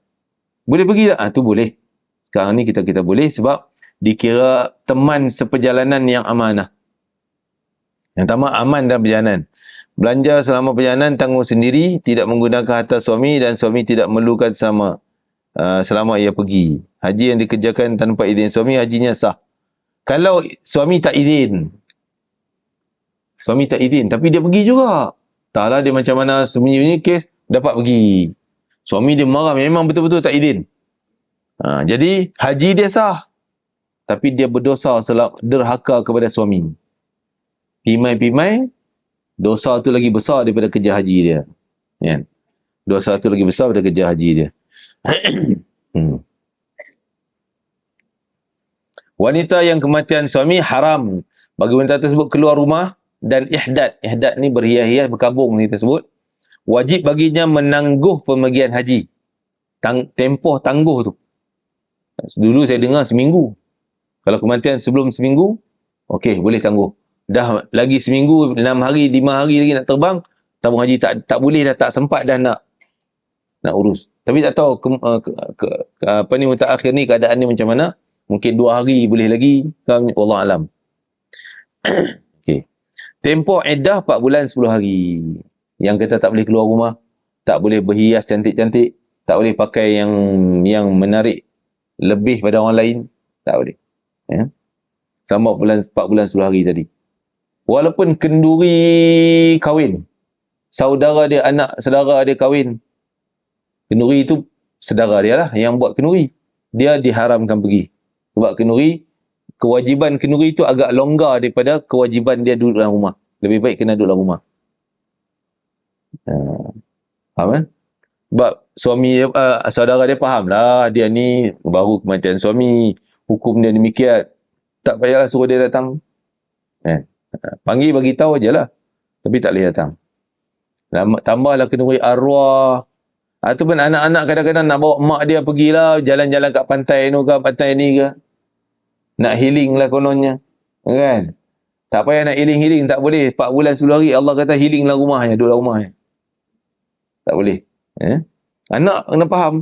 Boleh pergi tak? Tu boleh. Sekarang ni kita boleh sebab dikira teman seperjalanan yang amanah. Yang pertama, aman dalam perjalanan. Belanja selama perjalanan tanggung sendiri, tidak menggunakan harta suami dan suami tidak memerlukan selama ia pergi. Haji yang dikerjakan tanpa izin suami, hajinya sah. Kalau suami tak izin, tapi dia pergi juga. Taklah dia macam mana sembunyi-sembunyi kes, dapat pergi. Suami dia marah, memang betul-betul tak izin. Jadi, haji dia sah. Tapi dia berdosa derhaka kepada suami. Pimai-pimai, dosa tu lagi besar daripada kerja haji dia. Kan? Dosa tu lagi besar daripada kerja haji dia. Wanita yang kematian suami, haram bagi wanita tersebut keluar rumah dan ihdad. Ihdad ni berhias-hias, berkabung ni tersebut. Wajib baginya menangguh pemergian haji. Tempoh tangguh tu. Dulu saya dengar seminggu. Kalau kematian sebelum seminggu, okey, boleh tangguh. Dah lagi seminggu, 6 hari, 5 hari lagi nak terbang, tabung haji tak boleh dah, tak sempat dah nak urus. Tapi tak tahu mutakhir ni keadaan ni macam mana. Mungkin 2 hari boleh lagi. Wallah alam. Okey. Tempoh iddah 4 bulan 10 hari. Yang kata tak boleh keluar rumah, tak boleh berhias cantik-cantik, tak boleh pakai yang menarik lebih pada orang lain, tak boleh. Ya. Sama 4 bulan 10 hari tadi. Walaupun kenduri kahwin, saudara dia, anak saudara dia kahwin, kenduri itu saudara dia lah yang buat kenduri, dia diharamkan pergi. Sebab kenduri, kewajiban kenduri itu agak longgar daripada kewajiban dia duduk dalam rumah. Lebih baik kena duduk dalam rumah. Faham kan? Sebab suami saudara dia faham lah, dia ni baru kematian suami, hukum dia demikian, tak payahlah suruh dia datang. Panggil bagi tahu aje lah, tapi tak boleh datang. Tambahlah kenduri arwah. Ataupun anak-anak kadang-kadang nak bawa mak dia pergilah jalan-jalan kat pantai ni ke, pantai ni ke, nak healing lah kononnya, kan? Tak payah nak healing, tak boleh. 4 bulan 10 hari Allah kata healing lah rumahnya, duduk dalam rumahnya. Tak boleh. Anak kena faham.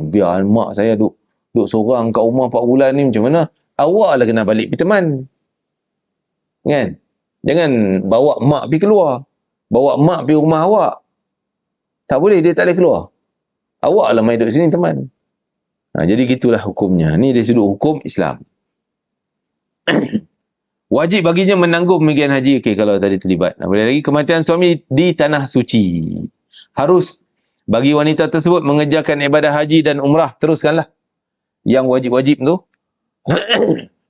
Biar mak saya duduk seorang kat rumah 4 bulan ni macam mana? Awak lah kena balik pergi teman. Kan? Jangan bawa mak pergi keluar. Bawa mak pergi rumah awak. Tak boleh, dia tak boleh keluar. Awak lah main duduk sini teman. Jadi gitulah hukumnya. Ni dari sudut hukum Islam. Wajib baginya menanggung pemergian haji. Okey, kalau tadi terlibat. Boleh lagi, kematian suami di tanah suci. Harus bagi wanita tersebut mengerjakan ibadah haji dan umrah. Teruskanlah. Yang wajib-wajib tu.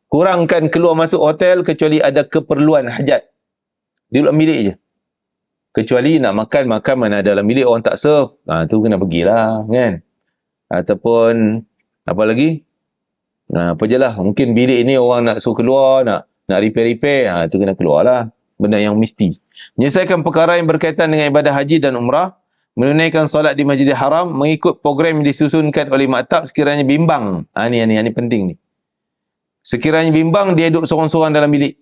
Kurangkan keluar masuk hotel kecuali ada keperluan hajat. Di dalam bilik je. Kecuali nak makan mana dalam bilik orang tak serve. Tu kena pergilah kan. Ataupun apa lagi? Apa je lah. Mungkin bilik ni orang nak suruh keluar, nak repair. Tu kena keluar lah. Benda yang mesti. Menyelesaikan perkara yang berkaitan dengan ibadah haji dan umrah. Menunaikan solat di Masjidil Haram. Mengikut program yang disusunkan oleh maktab sekiranya bimbang. Ini penting ni. Sekiranya bimbang, dia duduk sorang-sorang dalam bilik.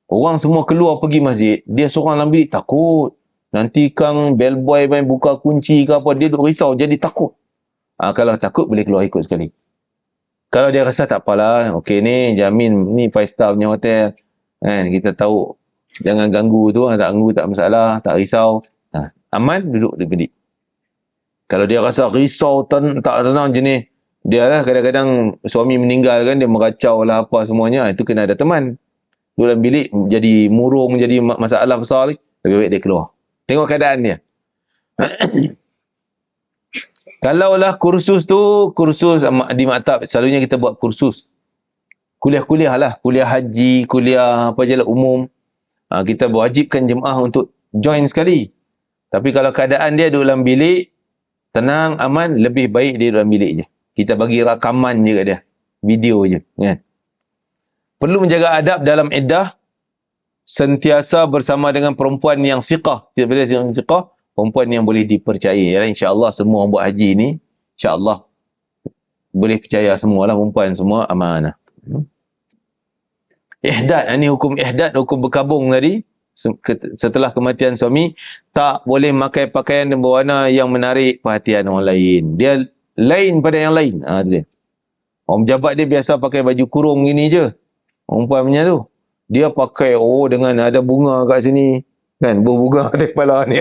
Orang semua keluar pergi masjid. Dia sorang dalam bilik, takut. Nanti kang bellboy main buka kunci ke apa, dia duduk risau, jadi takut. Kalau takut, boleh keluar ikut sekali. Kalau dia rasa tak apalah, okey ni, jamin, ni 5 star punya hotel. Kan, kita tahu, jangan ganggu tu, tak ganggu, tak masalah, tak risau. Aman, duduk di bilik. Kalau dia rasa risau, tak tenang jenis, dia lah kadang-kadang suami meninggal kan, dia meracau lah apa semuanya, itu kena ada teman. Dalam bilik jadi murung, jadi masalah besar lagi, lebih baik dia keluar. Tengok keadaan dia. Kalaulah kursus di maktab, selalunya kita buat kursus. Kuliah-kuliah lah, kuliah haji, kuliah apa je lah umum. Kita berwajibkan jemaah untuk join sekali. Tapi kalau keadaan dia duduk dalam bilik, tenang, aman, lebih baik dia dalam bilik je. Kita bagi rakaman je kat dia. Video je. Kan? Perlu menjaga adab dalam iddah. Sentiasa bersama dengan perempuan yang fiqah. Tidak boleh dengan fiqah. Perempuan yang boleh dipercayai. Ya, InsyaAllah semua orang buat haji ni, InsyaAllah boleh percaya semualah perempuan semua amanah. Ihdad. Ini hukum ihdad, hukum berkabung tadi. Setelah kematian suami, tak boleh memakai pakaian dan berwarna yang menarik perhatian orang lain. Dia lain pada yang lain. Dia. Orang pejabat dia biasa pakai baju kurung gini je. Perempuan punya tu. Dia pakai, dengan ada bunga kat sini. Kan, berbunga di kepala ni.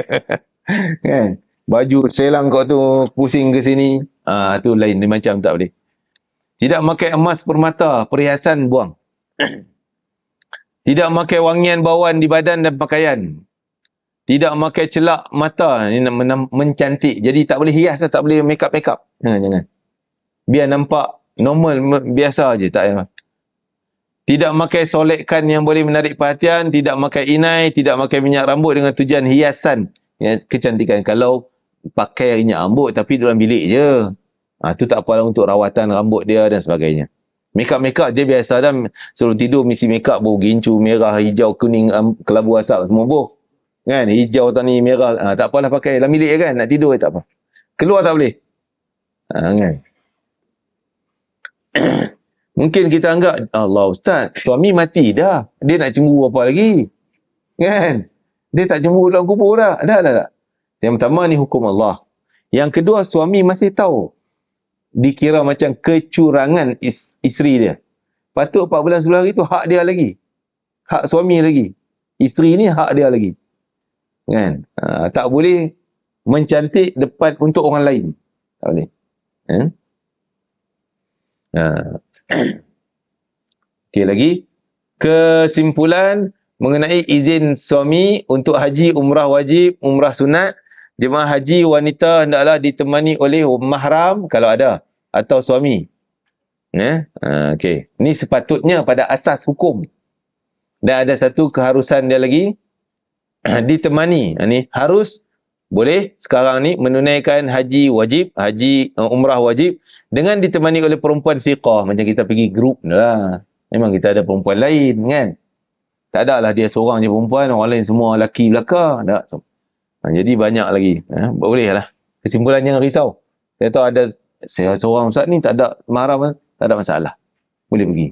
Kan. Baju selang kau tu pusing ke sini. Tu lain, dia macam tak boleh. Tidak pakai emas permata, perhiasan buang. Tidak pakai wangian bauan di badan dan pakaian. Tidak pakai celak mata, ni mencantik. Jadi tak boleh hias, tak boleh make up. Jangan. Biar nampak normal, biasa je, tak payah. Tidak memakai solekan yang boleh menarik perhatian, tidak memakai inai, tidak memakai minyak rambut dengan tujuan hiasan kecantikan. Kalau pakai minyak rambut tapi dalam bilik je, tu tak apalah untuk rawatan rambut dia dan sebagainya. Make-up dia biasa dah, sebelum tidur mesti make-up bau gincu, merah, hijau, kuning, kelabu asap semua bau. Kan, hijau tani, merah, tak apalah pakai dalam bilik kan, nak tidur tak apa. Keluar tak boleh. Kan. Mungkin kita anggap, Allah Ustaz, suami mati dah. Dia nak cemburu apa lagi? Kan? Dia tak cemburu dalam kubur dah. Tak. Yang pertama ni hukum Allah. Yang kedua, suami masih tahu. Dikira macam kecurangan isteri dia. Patut 4 bulan 10 hari tu hak dia lagi. Hak suami lagi. Isteri ni hak dia lagi. Kan? Tak boleh mencantik depan untuk orang lain. Tak boleh. Okey, lagi kesimpulan mengenai izin suami untuk haji, umrah wajib, umrah sunat. Jemaah haji wanita hendaklah ditemani oleh mahram kalau ada, atau suami. Okey, ni sepatutnya pada asas hukum. Dan ada satu keharusan dia lagi, ditemani. Ni harus, boleh sekarang ni menunaikan haji wajib, haji umrah wajib dengan ditemani oleh perempuan fiqah. Macam kita pergi grup lah. Memang kita ada perempuan lain kan. Tak ada lah dia seorang je perempuan, orang lain semua lelaki belaka. Tak. Jadi banyak lagi. Boleh lah. Kesimpulan jangan risau. Saya tahu ada seorang ustaz ni tak ada mahram, tak ada masalah. Boleh pergi.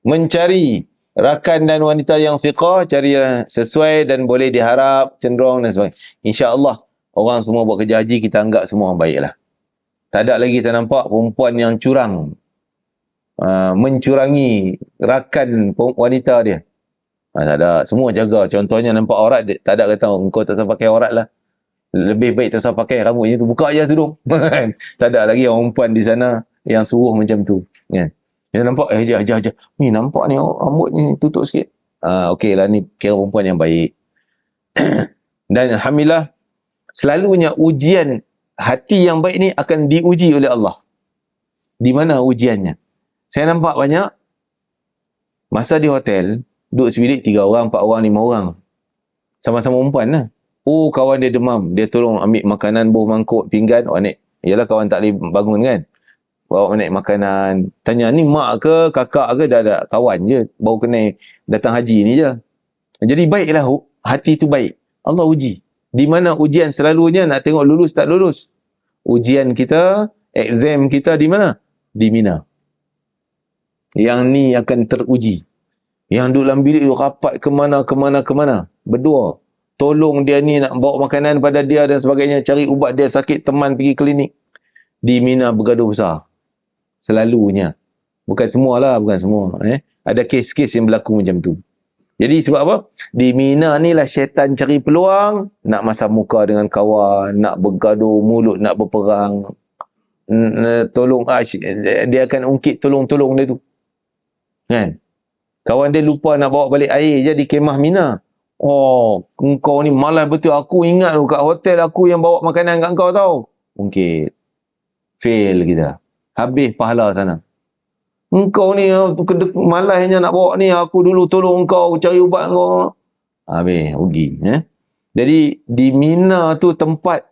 Mencari rakan dan wanita yang fiqah, carilah sesuai dan boleh diharap, cenderung dan sebagainya. InsyaAllah orang semua buat kerja haji, kita anggap semua orang baik lah. Tak ada lagi kita nampak perempuan yang curang. Mencurangi rakan wanita dia. Tak ada. Semua jaga. Contohnya nampak aurat, tak ada kata engkau tak usah pakai aurat lah. Lebih baik tak usah pakai rambutnya tu. Buka je tudung. Tak ada lagi orang perempuan di sana yang suruh macam tu. Dia nampak, ajar. Ni nampak ni rambut ni tutup sikit. Okey lah, ni kira perempuan yang baik. Dan alhamdulillah, selalunya ujian hati yang baik ni akan diuji oleh Allah. Di mana ujiannya? Saya nampak banyak, masa di hotel, duduk sebilik 3 orang, 4 orang, 5 orang. Sama-sama perempuan lah. Oh, kawan dia demam. Dia tolong ambil makanan, bawah mangkuk, pinggan. Oh, naik. Yalah, kawan tak boleh bangun kan. Bawa naik makanan. Tanya, ni mak ke, kakak ke? Dah ada kawan je. Baru kena datang haji ni je. Jadi baiklah, hati tu baik. Allah uji. Di mana ujian selalunya nak tengok lulus tak lulus. Ujian kita, exam kita di mana? Di Mina. Yang ni akan teruji. Yang duduk dalam bilik tu rapat ke mana. Berdua. Tolong dia ni nak bawa makanan pada dia dan sebagainya. Cari ubat dia sakit, teman pergi klinik. Di Mina bergaduh besar. Selalunya. Bukan semualah, bukan semua. Ada kes-kes yang berlaku macam tu. Jadi sebab apa? Di Mina ni lah syaitan cari peluang. Nak masam muka dengan kawan. Nak bergaduh mulut, nak berperang. Tolong. Dia akan ungkit tolong-tolong dia tu. Kan? Kawan dia lupa nak bawa balik air je di kemah Mina. Oh, engkau ni malas betul. Aku ingat tu kat hotel aku yang bawa makanan kat engkau tau. Ungkit. Fail kita. Habis pahala sana. Engkau ni malasnya nak bawa ni. Aku dulu tolong engkau cari ubat engkau. Habis, rugi. Jadi di Mina tu tempat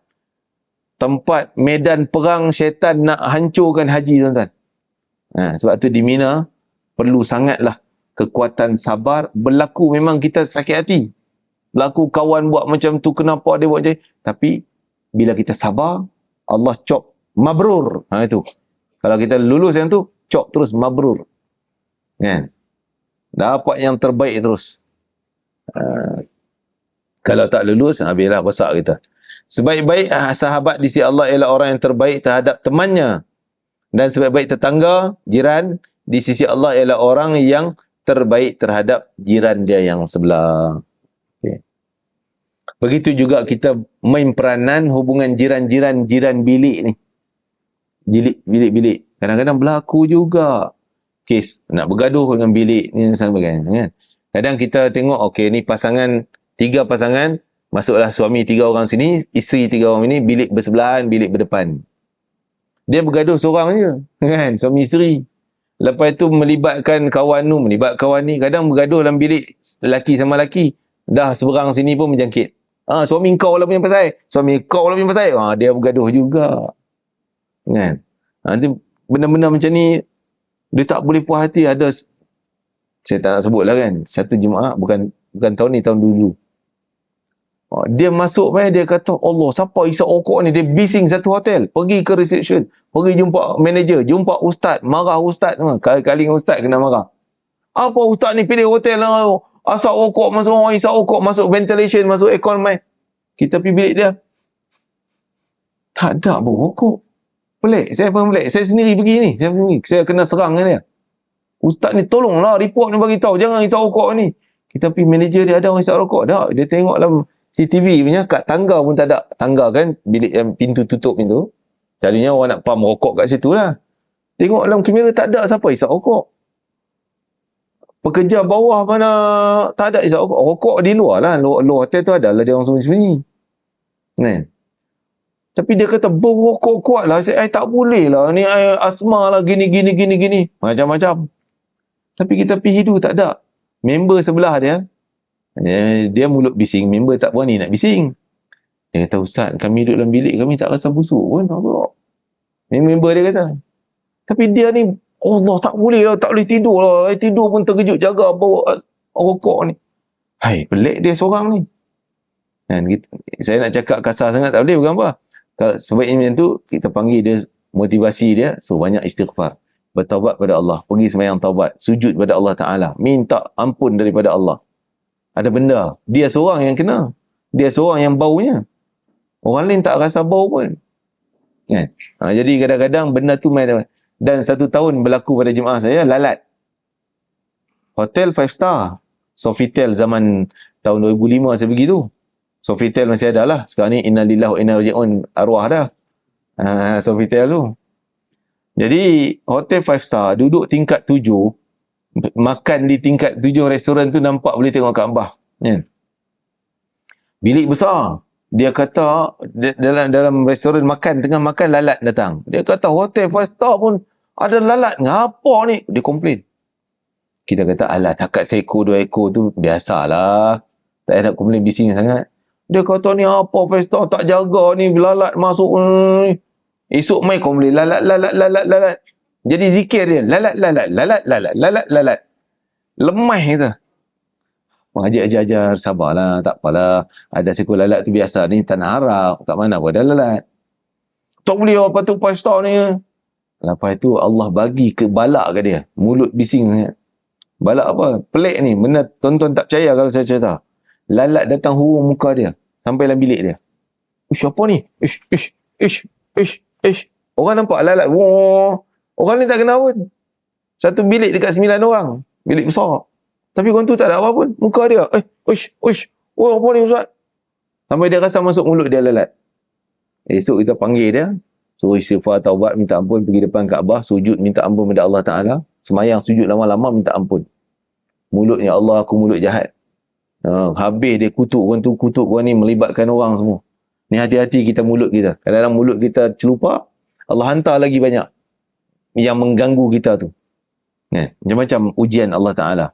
medan perang syaitan nak hancurkan haji, tuan-tuan. Sebab tu di Mina perlu sangatlah kekuatan sabar. Berlaku memang kita sakit hati. Berlaku kawan buat macam tu, kenapa dia buat macam tu. Tapi bila kita sabar, Allah cop mabrur. Itu. Kalau kita lulus yang tu, cop terus mabrur. Kan? Dapat yang terbaik terus. Kalau tak lulus, habislah besar kita. Sebaik-baik sahabat di sisi Allah ialah orang yang terbaik terhadap temannya. Dan sebaik-baik tetangga, jiran, di sisi Allah ialah orang yang terbaik terhadap jiran dia yang sebelah. Okay. Begitu juga kita main peranan hubungan jiran bilik ni. Bilik-bilik. Kadang-kadang berlaku juga kes nak bergaduh dengan bilik ni dan sebagainya. Kan? Kadang kita tengok, okey ni pasangan, 3 pasangan, masuklah suami 3 orang sini, isteri 3 orang ini, bilik bersebelahan, bilik berdepan. Dia bergaduh seorang je. Kan? Suami isteri. Lepas itu melibatkan kawan tu, melibat kawan ni. Kadang bergaduh dalam bilik lelaki sama lelaki. Dah seberang sini pun menjangkit. Suami kau lah punya pasal. Suami kau lah punya pasal. Dia bergaduh juga. Kan? Nanti benda-benda macam ni, dia tak boleh puas hati. Ada, saya tak nak sebut lah kan. Satu jemaah, bukan tahun ni, tahun dulu. Dia masuk dia kata, Allah, siapa isap rokok ni? Dia bising satu hotel. Pergi ke reception. Pergi jumpa manager. Jumpa ustaz. Marah ustaz. Kali-kali dengan ustaz kena marah. Apa ustaz ni pilih hotel lah. Asap rokok masuk. Isap rokok masuk. Ventilation masuk. Aircon main. Kita pergi bilik dia. Tak ada bau rokok. Pelik. Saya pun pelik. Saya sendiri pergi ni. Saya kena serang dengan dia. Ustaz ni tolonglah. Report ni bagi tahu. Jangan isap rokok ni. Kita pergi manager dia, ada orang isap rokok. Tak. Dia tengok dalam CCTV punya, kat tangga pun tak ada. Tangga kan, bilik yang pintu tutup pintu. Jadinya orang nak pam rokok kat situ lah. Tengok dalam kamera tak ada siapa isap rokok. Pekerja bawah mana tak ada isap rokok. Rokok di luar lah. Luar hotel tu ada lah dia orang sembunyi-sembunyi. Kan? Tapi dia kata, bau rokok kuat lah. Saya tak boleh lah. Ni asma lah, gini. Macam-macam. Tapi kita pergi hidu tak ada. Member sebelah dia mulut bising, member tak berani nak bising. Dia kata, Ustaz, kami duduk dalam bilik, kami tak rasa busuk pun. Ini member dia kata. Tapi dia ni, Allah, tak boleh lah, tak boleh tidur lah. Tidur pun terkejut, jaga bawa rokok ni. Hai, pelik dia seorang ni. Dan saya nak cakap kasar sangat, tak boleh, bukan apa. Kalau sebaiknya macam tu, kita panggil dia, motivasi dia, so banyak istighfar. Bertaubat pada Allah, pergi sembahyang taubat, sujud pada Allah Ta'ala, minta ampun daripada Allah. Ada benda. Dia seorang yang kena. Dia seorang yang baunya. Orang lain tak rasa bau pun. Kan? Jadi kadang-kadang benda tu main. Dan 1 tahun berlaku pada jemaah saya, lalat. Hotel 5 star. Sofitel zaman tahun 2005 saya pergi tu. Sofitel masih ada lah. Sekarang ni innalillahi wa inna ilaihi raji'un, arwah dah. Sofitel tu. Jadi hotel 5 star, duduk tingkat 7. Makan di tingkat 7 restoran tu nampak boleh tengok Kaabah. Ya. Bilik besar. Dia kata dalam restoran makan, tengah makan lalat datang. Dia kata hotel 5 star pun ada lalat. Ngapa ni? Dia komplain. Kita kata, alah, takat seekor, 2 ekor tu biasalah. Tak payah nak komplain bising sangat. Dia kata, ni apa pesta tak jaga ni, lalat masuk. Esok mai komplain, lalat, lalat, lalat, lalat. Jadi zikir dia, lalat, lalat, lalat, lalat, lalat, lalat. Lemah kita. Ajar, sabarlah, tak apalah. Ada seekor lalat tu biasa, ni tanah Arab. Kat mana pun ada lalat. Tak boleh apa tu pesta ni. Lepas tu Allah bagi ke balak ke dia. Mulut bising sangat. Balak apa? Pelik ni. Benar tuan-tuan tak percaya kalau saya cerita. Lalat datang hurung muka dia. Sampai dalam bilik dia. Ish, apa ni? Ish. Orang nampak lalat. Wah. Orang ni tak kenal pun. Satu bilik dekat 9 orang. Bilik besar. Tapi orang tu tak ada apa pun. Muka dia. Ish. Oh, apa ni Ustaz? Sampai dia rasa masuk mulut dia lalat. Esok kita panggil dia. Suruh istighfar, taubat, minta ampun. Pergi depan Kaabah. Sujud, minta ampun kepada Allah Ta'ala. Semayang, sujud lama-lama, minta ampun. Mulutnya Allah, aku mulut jahat. Habis dia kutuk orang ni, melibatkan orang semua. Ni hati-hati kita mulut kita. Kadang-kadang mulut kita celupa, Allah hantar lagi banyak yang mengganggu kita tu. Macam-macam ujian Allah Ta'ala.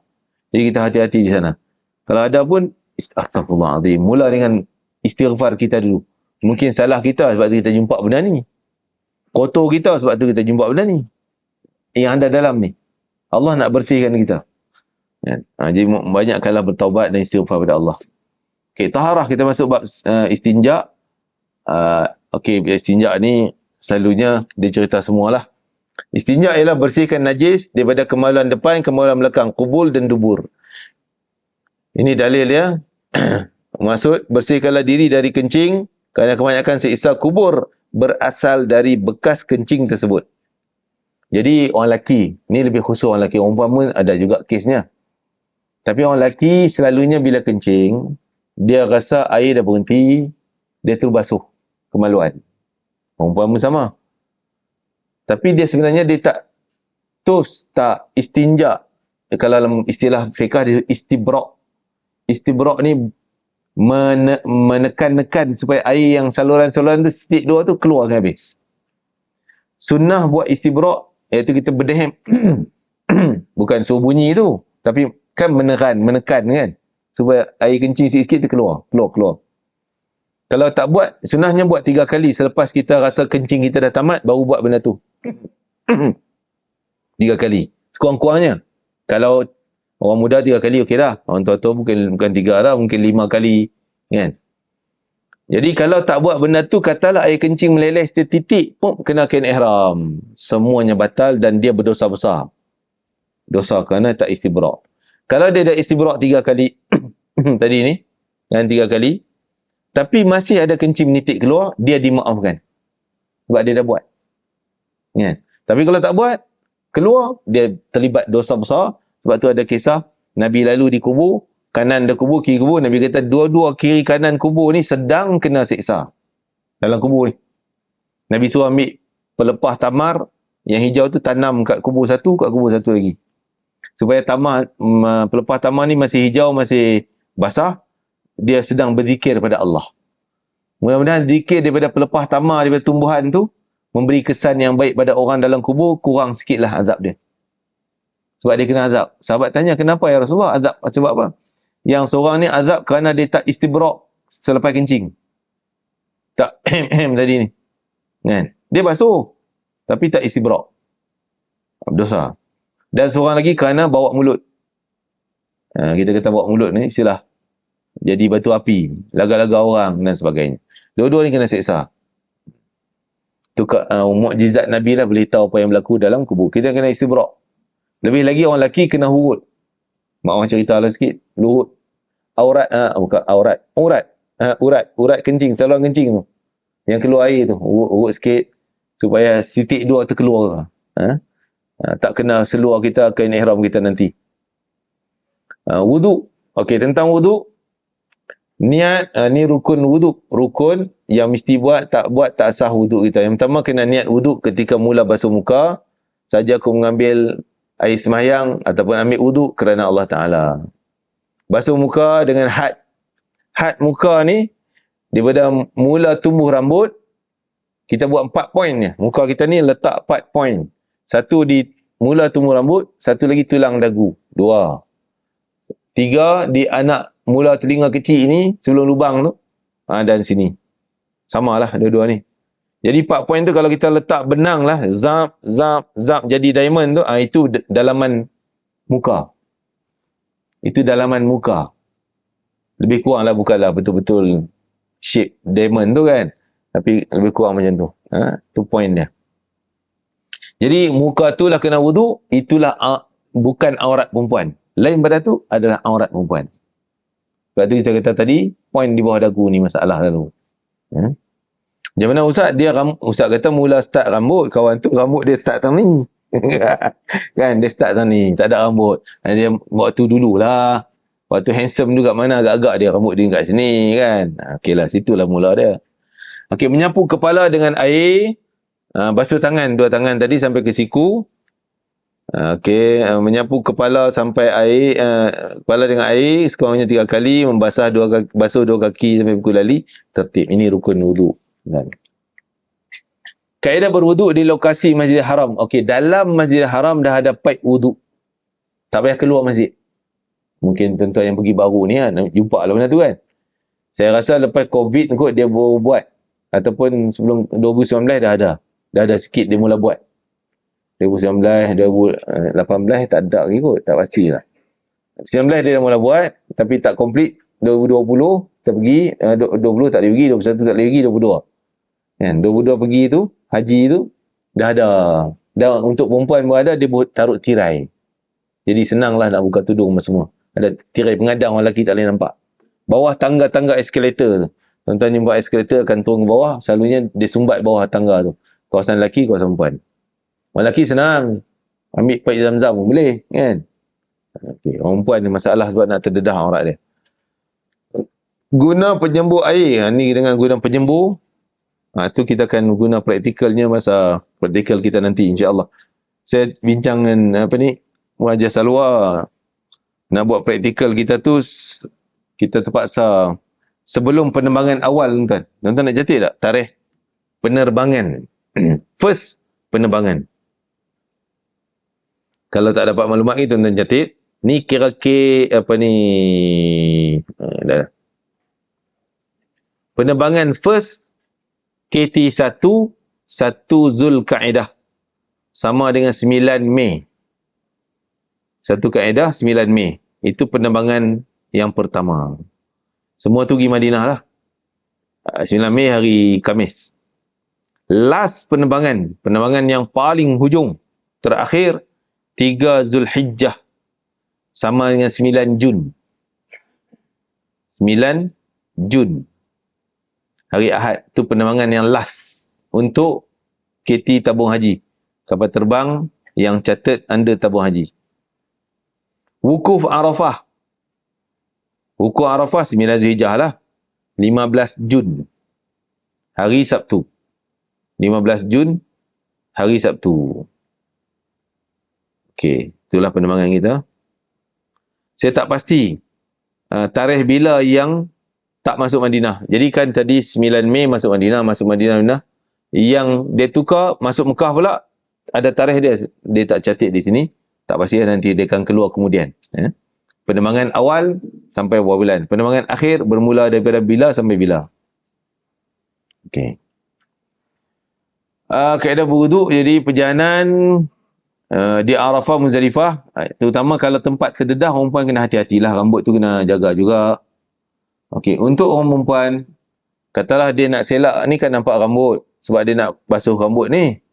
Jadi kita hati-hati di sana. Kalau ada pun, astaghfirullahaladzim. Mula dengan istighfar kita dulu. Mungkin salah kita sebab tu kita jumpa benda ni. Kotor kita sebab tu kita jumpa benda ni. Yang ada dalam ni. Allah nak bersihkan kita. Jadi banyakkanlah bertaubat dan istighfar pada Allah. Okey, taharah kita masuk bab istinja. Istinja ni selalunya dia cerita semualah. Istinja ialah bersihkan najis daripada kemaluan depan, kemaluan belakang, qubul dan dubur. Ini dalil dia. Maksud, bersihkanlah diri dari kencing kerana kebanyakan siksa kubur berasal dari bekas kencing tersebut. Jadi orang lelaki, ni lebih khusus orang lelaki. Orang perempuan ada juga kesnya. Tapi orang lelaki selalunya bila kencing, dia rasa air dah berhenti, dia terus basuh kemaluan. Orang perempuan sama. Tapi dia sebenarnya dia tak istinja. Kalau dalam istilah fiqah dia istibrak. Istibrak ni menekan-nekan supaya air yang saluran-saluran tu setiap dua tu keluar habis. Sunnah buat istibrak iaitu kita berdehem. Bukan suruh bunyi tu, tapi kan menekan kan, supaya air kencing sikit-sikit tu keluar. Kalau tak buat, sunnahnya buat 3 kali selepas kita rasa kencing kita dah tamat, baru buat benda tu. 3 kali sekurang-kurangnya. Kalau orang muda 3 kali okey dah. Orang tua-tua bukan 3 dah, mungkin 5 kali kan. Jadi kalau tak buat benda tu, katalah air kencing meleleh setitik pun kena kain ihram. Semuanya batal dan dia berdosa besar. Dosa kerana tak istibrak. Kalau dia dah istibrak 3 kali tadi ni, dan 3 kali, tapi masih ada kencing menitik keluar, dia dimaafkan. Sebab dia dah buat. Kan? Tapi kalau tak buat, keluar, dia terlibat dosa besar. Sebab tu ada kisah, Nabi lalu di kubur, kanan ada kubur, kiri kubur. Nabi kata, dua-dua kiri kanan kubur ni sedang kena siksa. Dalam kubur ni. Nabi suruh ambil pelepah tamar, yang hijau tu tanam kat kubur satu lagi. Supaya pelepah tamar ni masih hijau, masih basah, dia sedang berzikir pada Allah. Mudah-mudahan zikir daripada pelepah tamar, daripada tumbuhan tu, memberi kesan yang baik pada orang dalam kubur, kurang sikitlah azab dia. Sebab dia kena azab. Sahabat tanya, kenapa ya Rasulullah azab? Sebab apa? Yang seorang ni azab kerana dia tak istibrak selepas kencing. Tak tadi ni. Kan? Dia basuh, tapi tak istibrak. Dosa. Dan seorang lagi kerana bawa mulut. Kita kata bawa mulut ni istilah jadi batu api, laga-laga orang dan sebagainya. Dua-dua ni kena seksa. Tu mukjizat Nabi lah, boleh tahu apa yang berlaku dalam kubur. Kita kena istibrak. Lebih lagi orang lelaki kena hurut. Mak orang cerita lah sikit. Lurut. Bukan aurat. Urat kencing, saluran kencing tu. Yang keluar air tu. Urut sikit supaya titik 2 tu keluar. Tak kena seluar kita, kain ihram kita nanti. Wuduk. Okey, tentang wuduk. Niat, ni rukun wuduk. Rukun yang mesti buat tak sah wuduk kita. Yang pertama, kena niat wuduk ketika mula basuh muka. Saja aku mengambil air sembahyang ataupun ambil wuduk kerana Allah Ta'ala. Basuh muka dengan had. Had muka ni, daripada mula tumbuh rambut, kita buat 4 poin ni. Muka kita ni letak 4 poin. Satu di mula tumbuh rambut, satu lagi tulang dagu. 2. 3 di anak mula telinga kecil ini sebelum lubang tu. Dan sini. Samalah dua-dua ni. Jadi 4 poin tu kalau kita letak benang lah, zap, zap, zap jadi diamond tu, itu dalaman muka. Itu dalaman muka. Lebih kurang lah, bukanlah betul-betul shape diamond tu kan. Tapi lebih kurang macam tu. Tu poin dia. Jadi muka tu lah kena wudu, itulah bukan aurat perempuan. Lain pada tu adalah aurat perempuan. Sebab tu kita kata tadi, poin di bawah dagu ni masalah lalu. Macam mana Ustaz? Ustaz kata mula start rambut, kawan tu rambut dia start tahun ni. Kan, dia start tahun ni, tak ada rambut. Dia waktu dululah. Waktu handsome tu kat mana, agak-agak dia rambut dia kat sini kan. Okeylah, situlah mula dia. Okey, menyapu kepala dengan air, basuh tangan, 2 tangan tadi sampai ke siku. Okey, menyapu kepala sampai air, kepala dengan air sekurangnya 3 kali, basuh 2 kaki sampai pukul lali, tertib. Ini rukun wudu. Kaedah berwuduk di lokasi Masjidil Haram. Okey, dalam Masjidil Haram dah ada paip wuduk. Tak payah keluar masjid. Mungkin tuan-tuan yang pergi baru ni jumpa lah benda tu kan. Saya rasa lepas COVID kot dia baru buat. Ataupun sebelum 2019 dah ada. Dah ada sikit dia mula buat. 2019, 2018 tak ada lagi kot. Tak pastilah. 2019 dia dah mula buat. Tapi tak komplit. 2020 kita pergi. 2020 tak boleh pergi. 2021 tak boleh pergi. 2022. Kan? 2022 pergi tu. Haji tu. Dah ada. Dan untuk perempuan pun ada. Dia taruh tirai. Jadi senanglah nak buka tudung semua. Ada tirai pengadang orang lelaki tak boleh nampak. Bawah tangga-tangga eskalator tu. Tuan-tuan jumpa eskalator akan turun ke bawah. Selalunya dia sumbat bawah tangga tu. Kawasan lelaki, kawasan perempuan. Orang lelaki senang. Ambil paip zam-zam pun boleh. Kan? Okay. Orang perempuan ni masalah sebab nak terdedah aurat dia. Guna penyembur air. Ni dengan guna penyembur. Tu kita akan guna praktikalnya masa praktikal kita nanti insya-Allah. Saya bincang dengan Raja Salwa. Nak buat praktikal kita tu, kita terpaksa sebelum penerbangan awal tuan. Tuan-tuan nak catat tak? Tarikh penerbangan. First penerbangan. Kalau tak dapat maklumat ni, tuan-tuan catat. Ni kira-kira penerbangan first KT1 1 Zulkaidah sama dengan 9 Mei. 1 kaedah 9 Mei. Itu penerbangan yang pertama. Semua tu pergi Madinah lah. 9 Mei hari Khamis. Last penerbangan. Penerbangan yang paling hujung. Terakhir 3 Zulhijjah. Sama dengan 9 Jun. 9 Jun. Hari Ahad. Itu penerbangan yang last. Untuk KT tabung haji. Kapal terbang yang catat under tabung haji. Wukuf Arafah. Wukuf Arafah 9 Zulhijjah lah. 15 Jun. Hari Sabtu. 15 Jun. Hari Sabtu. Okey. Itulah penerbangan kita. Saya tak pasti tarikh bila yang tak masuk Madinah. Jadi kan tadi 9 Mei masuk Madinah. Yang dia tukar masuk Mekah pula. Ada tarikh dia. Dia tak catat di sini. Tak pasti nanti dia akan keluar kemudian. Penerbangan awal sampai berapa bulan. Penerbangan akhir bermula daripada bila sampai bila. Okey. Kaedah berwuduk. Jadi perjalanan di Arafah, Muzdalifah. Terutama kalau tempat terdedah, orang perempuan kena hati-hatilah. Rambut tu kena jaga juga. Okey. Untuk orang perempuan, katalah dia nak selak ni kan nampak rambut. Sebab dia nak basuh rambut ni.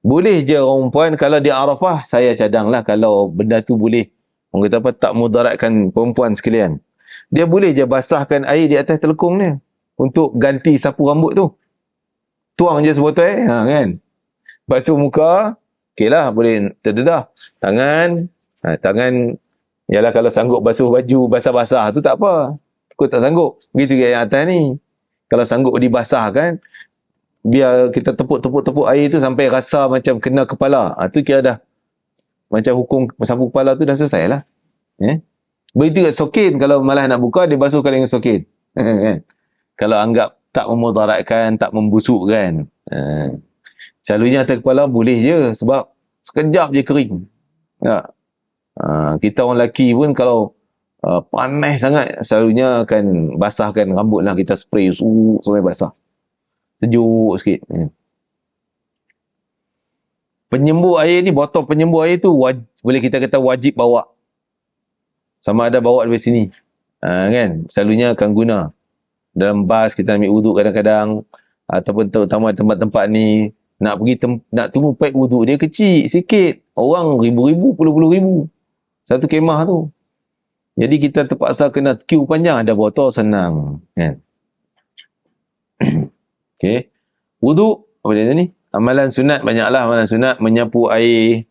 Boleh je orang perempuan kalau di Arafah, saya cadanglah kalau benda tu boleh. Orang kata apa, tak mudaratkan perempuan sekalian. Dia boleh je basahkan air di atas telekung dia. Untuk ganti sapu rambut tu. Tuang je sebotol kan. Basuh muka, okeylah boleh terdedah. Tangan, tangan, yalah kalau sanggup basuh baju basah-basah tu tak apa. Aku tak sanggup. Begitu yang atas ni. Kalau sanggup dibasahkan, biar kita tepuk-tepuk air tu sampai rasa macam kena kepala. Tu kira dah macam hukum sapu kepala tu dah selesai lah. Begitu kat sokin. Kalau malah nak buka, dia basuhkan dengan sokin. Kalau anggap tak memudaratkan, tak membusukkan. Selalunya atas kepala boleh je. Sebab sekejap je kering. Ya. Kita orang lelaki pun kalau panas sangat, selalunya akan basahkan rambut lah, kita spray sampai basah. Sejuk sikit. Penyembuh air ni, botol penyembuh air tu boleh kita kata wajib bawa. Sama ada bawa dari sini. Kan? Selalunya akan guna. Dalam bas kita ambil wuduk kadang-kadang, ataupun terutama tempat-tempat ni, nak pergi nak tunggu paip wuduk dia kecil sikit. Orang ribu-ribu, puluh-puluh ribu. Satu kemah tu. Jadi kita terpaksa kena queue panjang, ada botol senang. Kan? Okey. Wuduk, apa dia ni? Amalan sunat, banyaklah amalan sunat. Menyapu air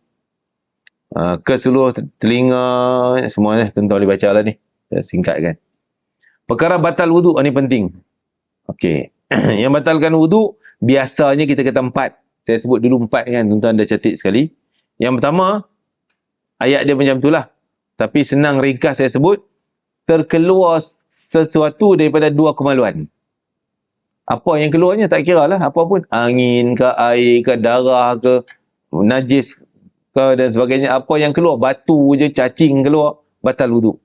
ke seluruh telinga, semua tentu boleh baca lah ni. Singkatkan. Perkara batal wuduk ni penting. Okey. Yang batalkan wuduk, biasanya kita kata 4. Saya sebut dulu 4 kan, tuan-tuan dah catat sekali. Yang pertama, ayat dia macam itulah. Tapi senang ringkas saya sebut, terkeluar sesuatu daripada 2 kemaluan. Apa yang keluarnya tak kira lah, apa pun. Angin ke, air ke, darah ke, najis ke dan sebagainya. Apa yang keluar, batu je, cacing keluar, batal wuduk.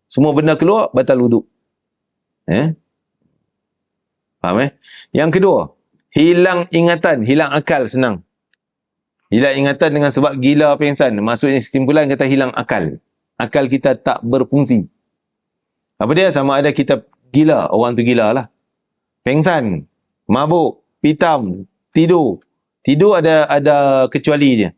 Semua benda keluar, batal wuduk. Faham Yang kedua, hilang ingatan, hilang akal, senang. Hilang ingatan dengan sebab gila pengsan. Maksudnya kesimpulan kata hilang akal. Akal kita tak berfungsi. Apa dia? Sama ada kita gila, orang tu gila lah. Pengsan, mabuk, pitam, tidur. Tidur ada kecuali dia.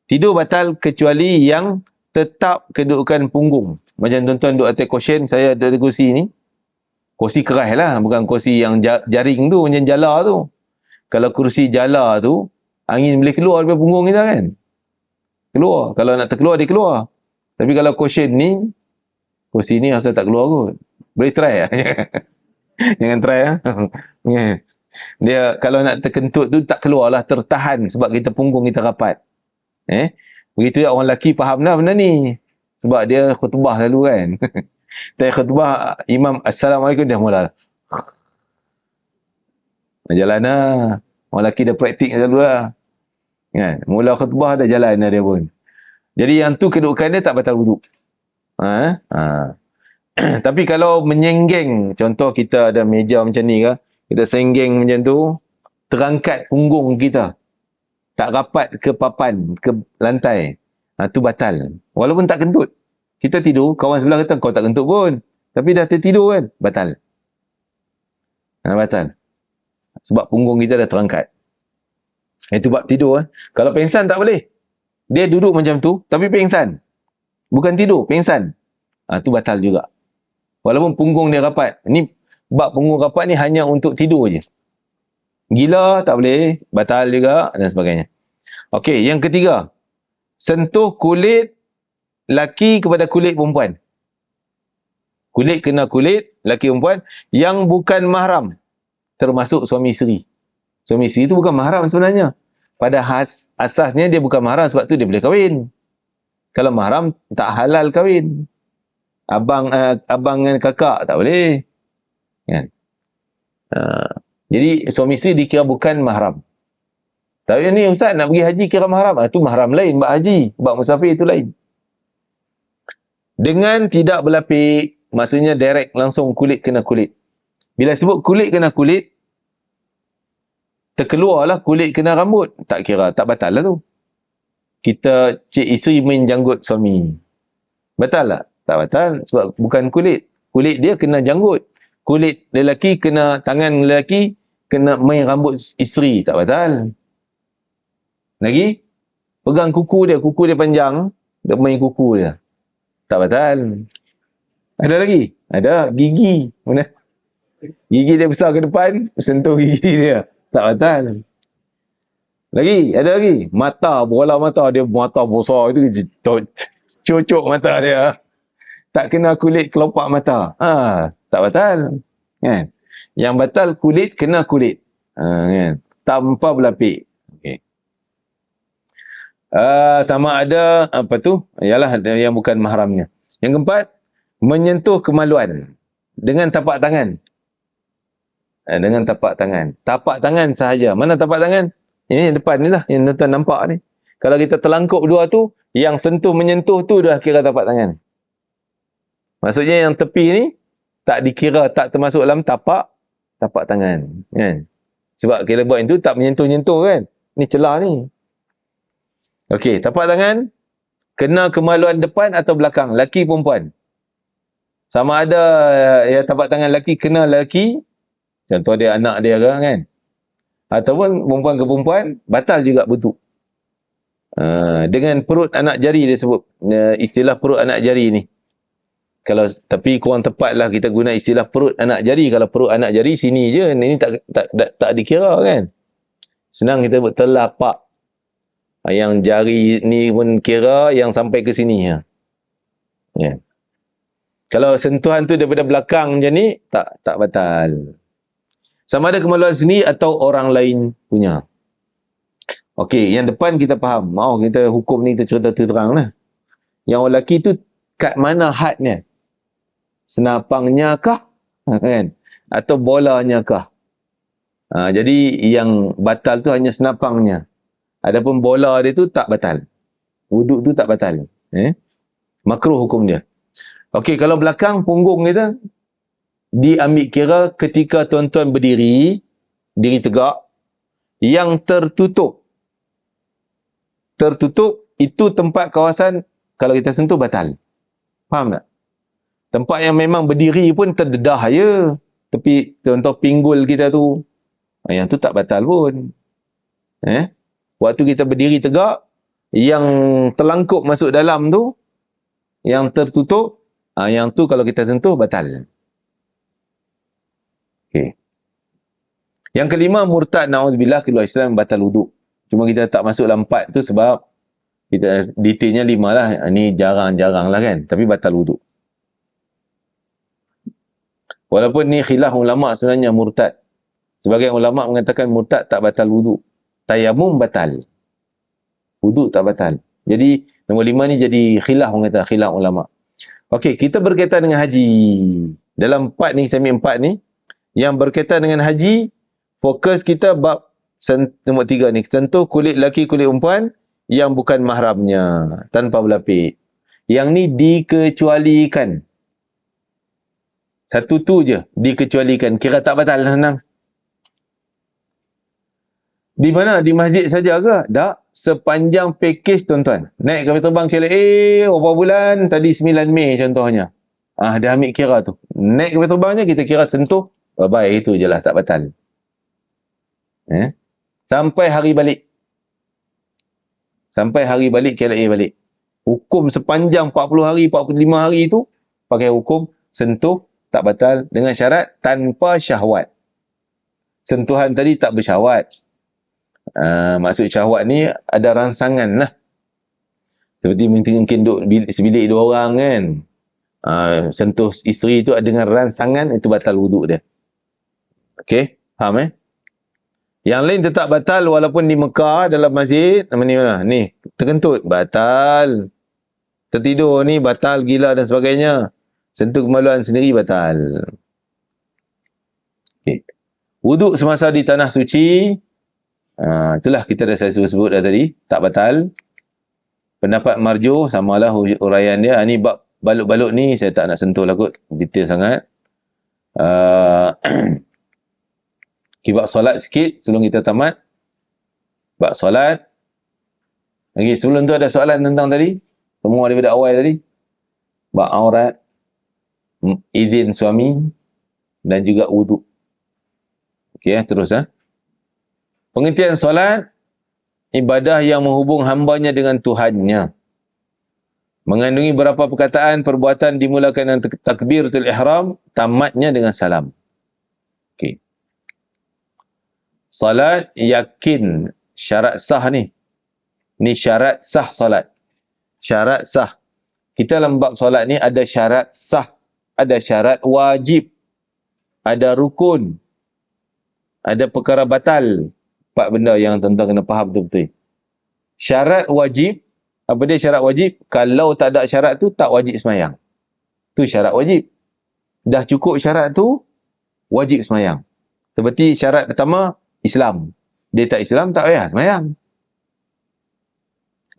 Tidur batal kecuali yang tetap kedudukan punggung. Macam tuan-tuan duduk atas cushion, saya duduk di kursi ni. Kursi keras lah, bukan kursi yang jaring tu, macam jala tu. Kalau kursi jala tu, angin boleh keluar daripada punggung kita kan. Keluar. Kalau nak terkeluar, dia keluar. Tapi kalau cushion ni, kursi ni rasa tak keluar kot. Boleh try lah. Jangan try lah. Dia kalau nak terkentut tu, tak keluar lah, tertahan sebab kita punggung kita rapat. Begitu orang lelaki faham dah benda ni. Sebab dia khutbah selalu kan. Tapi khutbah imam Assalamualaikum dia mula. Jalan lah. Orang lelaki dah praktik selalu lah. Kan? Mula khutbah dah jalan lah dia pun. Jadi yang tu kedudukan dia tak batal wuduk. Tapi kalau menyenggeng, contoh kita ada meja macam ni ke, kita senggeng macam tu, terangkat punggung kita. Tak rapat ke papan, ke lantai. Tu batal. Walaupun tak kentut. Kita tidur, kawan sebelah kata, kau tak kentut pun. Tapi dah tertidur kan, batal. Batal. Sebab punggung kita dah terangkat. Itu bab tidur. Kalau pengsan tak boleh. Dia duduk macam tu, tapi pengsan. Bukan tidur, pengsan. Tu batal juga. Walaupun punggung dia rapat. Ni bab punggung rapat ni hanya untuk tidur je. Gila tak boleh, batal juga dan sebagainya. Okey, yang ketiga. Sentuh kulit laki kepada kulit perempuan. Kulit kena kulit, laki perempuan yang bukan mahram. Termasuk suami isteri. Suami isteri itu bukan mahram sebenarnya. Pada asasnya dia bukan mahram, sebab tu dia boleh kahwin. Kalau mahram, tak halal kahwin. Abang dengan kakak tak boleh. Kan? Jadi suami isteri dikira bukan mahram. Tapi ni ustaz nak pergi haji kira mahram. Itu mahram lain, bab haji. Bab musafir itu lain. Dengan tidak berlapik, maksudnya direct langsung kulit kena kulit. Bila sebut kulit kena kulit, terkeluarlah kulit kena rambut. Tak kira, tak batal lah tu. Kita cik isteri main janggut suami. Batal tak? Tak batal sebab bukan kulit. Kulit dia kena janggut. Kulit lelaki kena tangan lelaki, kena main rambut isteri. Tak batal. Lagi, pegang kuku dia panjang, dia main kuku dia. Tak batal. Ada lagi? Ada gigi. Mana? Gigi dia besar ke depan, sentuh gigi dia. Tak batal. Lagi, ada lagi. Mata, bola mata dia, mata besar itu, cocok mata dia. Tak kena kulit kelopak mata. Tak batal. Kan? Yang batal kulit kena kulit. Kan? Tanpa berlapik. Okay. Sama ada apa tu? Ialah yang bukan mahramnya. Yang keempat, menyentuh kemaluan dengan tapak tangan. Dengan tapak tangan. Tapak tangan sahaja. Mana tapak tangan? Ini depan ni lah yang tuan nampak ni. Kalau kita terlangkup dua tu, yang sentuh menyentuh tu dah kira tapak tangan. Maksudnya yang tepi ni tak dikira, tak termasuk dalam tapak tangan, kan? Sebab kita buat itu tak menyentuh-nyentuh, kan? Ni celah ni. Okey, tapak tangan kena kemaluan depan atau belakang, laki perempuan. Sama ada ya tapak tangan laki kena laki, contoh dia anak dia kan? Ataupun perempuan ke perempuan, batal juga wudu. Dengan perut anak jari dia sebut, istilah perut anak jari ni. Kalau tapi kurang tepatlah kita guna istilah perut anak jari. Kalau perut anak jari sini je, ini tak dikira, kan? Senang kita buat telapak. Yang jari ni pun kira yang sampai ke sini ya. Yeah. Kalau sentuhan tu daripada belakang macam ni, tak batal. Sama ada kemaluan sendiri atau orang lain punya. Okey, yang depan kita faham. Mau kita hukum ni kita cerita terang lah. Yang lelaki tu kat mana hadnya? Senapangnya kah? Kan? Atau bolanya kah? Jadi yang batal tu hanya senapangnya. Adapun bola dia tu tak batal. Wuduk tu tak batal. Makruh hukum dia. Okey, kalau belakang punggung kita diambil kira ketika tuan-tuan berdiri, diri tegak, yang tertutup itu tempat kawasan kalau kita sentuh batal. Faham tak? Tempat yang memang berdiri pun terdedah je. Tapi contoh pinggul kita tu, yang tu tak batal pun. Waktu kita berdiri tegak, yang terlangkup masuk dalam tu, yang tertutup, yang tu kalau kita sentuh batal. Okay. Yang kelima, murtad, na'udzubillah, keluar Islam, batal wuduk. Cuma kita tak masuk dalam 4 tu sebab kita detailnya 5 lah. Ni jarang-jarang lah, kan. Tapi batal wuduk. Walaupun ni khilaf ulama' sebenarnya murtad. Sebagian ulama' mengatakan murtad tak batal wuduk. Tayamum batal. Wuduk tak batal. Jadi nombor 5 ni jadi khilaf, orang kata khilaf ulama'. Okey, kita berkaitan dengan haji. Dalam 4 ni, semi 4 ni, yang berkaitan dengan haji, fokus kita bab nombor 3 ni. Sentuh kulit lelaki, kulit perempuan yang bukan mahramnya, tanpa berlapik. Yang ni dikecualikan. Satu tu je, dikecualikan. Kira tak batal, senang. Di mana? Di masjid saja ke? Tak. Sepanjang pakej tuan-tuan. Naik kapal terbang KLA, berapa bulan? Tadi 9 Mei contohnya. Dia ambil kira tu. Naik kapal terbangnya, kita kira sentuh. Bye-bye, itu je lah, tak batal. Sampai hari balik. Sampai hari balik, KLA balik. Hukum sepanjang 40 hari, 45 hari itu, pakai hukum sentuh, tak batal. Dengan syarat, tanpa syahwat. Sentuhan tadi tak bersyahwat. Maksud syahwat ni ada rangsangan lah. Seperti mungkin duduk sebilik 2 orang kan. Sentuh isteri tu dengan rangsangan, itu batal wuduk dia. Okey, faham Yang lain tetap batal walaupun di Mekah dalam masjid, ni terkentut, batal. Tertidur ni batal, gila dan sebagainya. Sentuh kemaluan sendiri batal. Okay. Wuduk semasa di tanah suci, itulah kita dah saya sebut dah tadi, tak batal. Pendapat marjuh samalah uraian dia. Ni bab balut-balut ni saya tak nak sentuh lah kot, detail sangat. Bab solat sikit sebelum kita tamat. Bab solat. Lagi sebelum tu ada soalan tentang tadi, semua daripada awal tadi. Bab aurat, izin suami dan juga wuduk. Okey, terus pengertian solat, ibadah yang menghubung hambanya dengan Tuhannya. Mengandungi beberapa perkataan, perbuatan dimulakan dengan takbiratul ihram, tamatnya dengan salam. Okey. Salat yakin, syarat sah ni. Ni syarat sah salat. Syarat sah. Kita dalam bab solat ni ada syarat sah, ada syarat wajib, ada rukun, ada perkara batal. 4 benda yang tuan-tuan kena faham betul-betul. Syarat wajib, apa dia syarat wajib? Kalau tak ada syarat tu, tak wajib sembahyang. Tu syarat wajib. Dah cukup syarat tu, wajib sembahyang. Seperti syarat pertama, Islam. Dia tak Islam, tak payah sembahyang.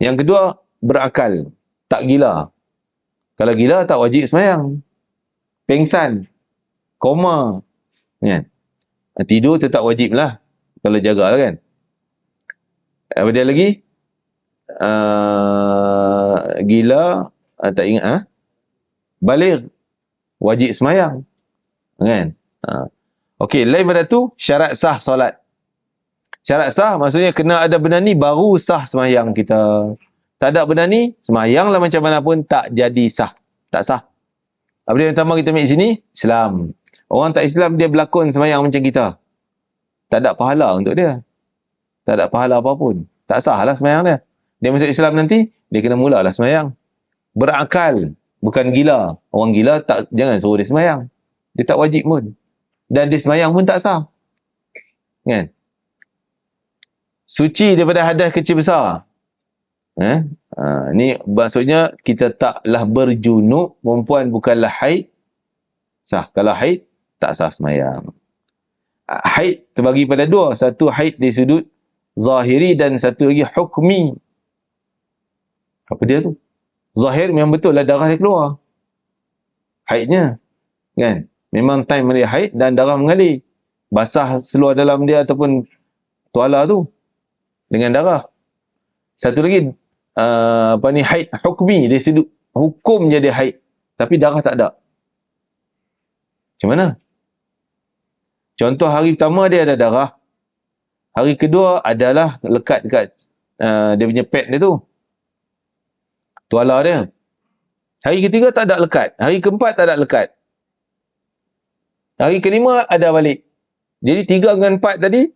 Yang kedua, berakal. Tak gila. Kalau gila, tak wajib sembahyang. Pengsan. Koma. Kan? Tidur tu tak wajib lah. Kalau jaga lah kan. Apa dia lagi? Gila. Tak ingat. Baligh. Wajib sembahyang. Kan? Okey, lain pada tu, syarat sah solat. Syarat sah maksudnya kena ada benda ni baru sah sembahyang kita. Tak ada benda ni, sembahyanglah macam mana pun tak jadi sah. Tak sah. Apa dia yang pertama kita ambil sini? Islam. Orang tak Islam dia berlakon sembahyang macam kita. Tak ada pahala untuk dia. Tak ada pahala apapun. Tak sah lah sembahyang dia. Dia masuk Islam nanti, dia kena mulalah sembahyang. Berakal. Bukan gila. Orang gila tak jangan suruh dia sembahyang. Dia tak wajib pun. Dan dia sembahyang pun tak sah. Kan? Suci daripada hadas kecil besar. Ni maksudnya kita taklah berjunub, perempuan bukanlah haid, sah. Kalau haid, tak sah sembahyang. Haid terbagi pada dua. Satu haid di sudut zahiri dan satu lagi hukmi. Apa dia tu? Zahir memang betul lah darah dia keluar. Haidnya. Kan? Memang time dia haid dan darah mengalir. Basah seluar dalam dia ataupun tuala tu. Dengan darah. Satu lagi haid hukmi, dia sudut hukum je dia haid tapi darah tak ada. Macam mana? Contoh hari pertama dia ada darah. Hari kedua adalah lekat dekat dia punya pad dia tu. Tuala dia. Hari ketiga tak ada lekat. Hari keempat tak ada lekat. Hari kelima ada balik. Jadi 3 dengan 4 tadi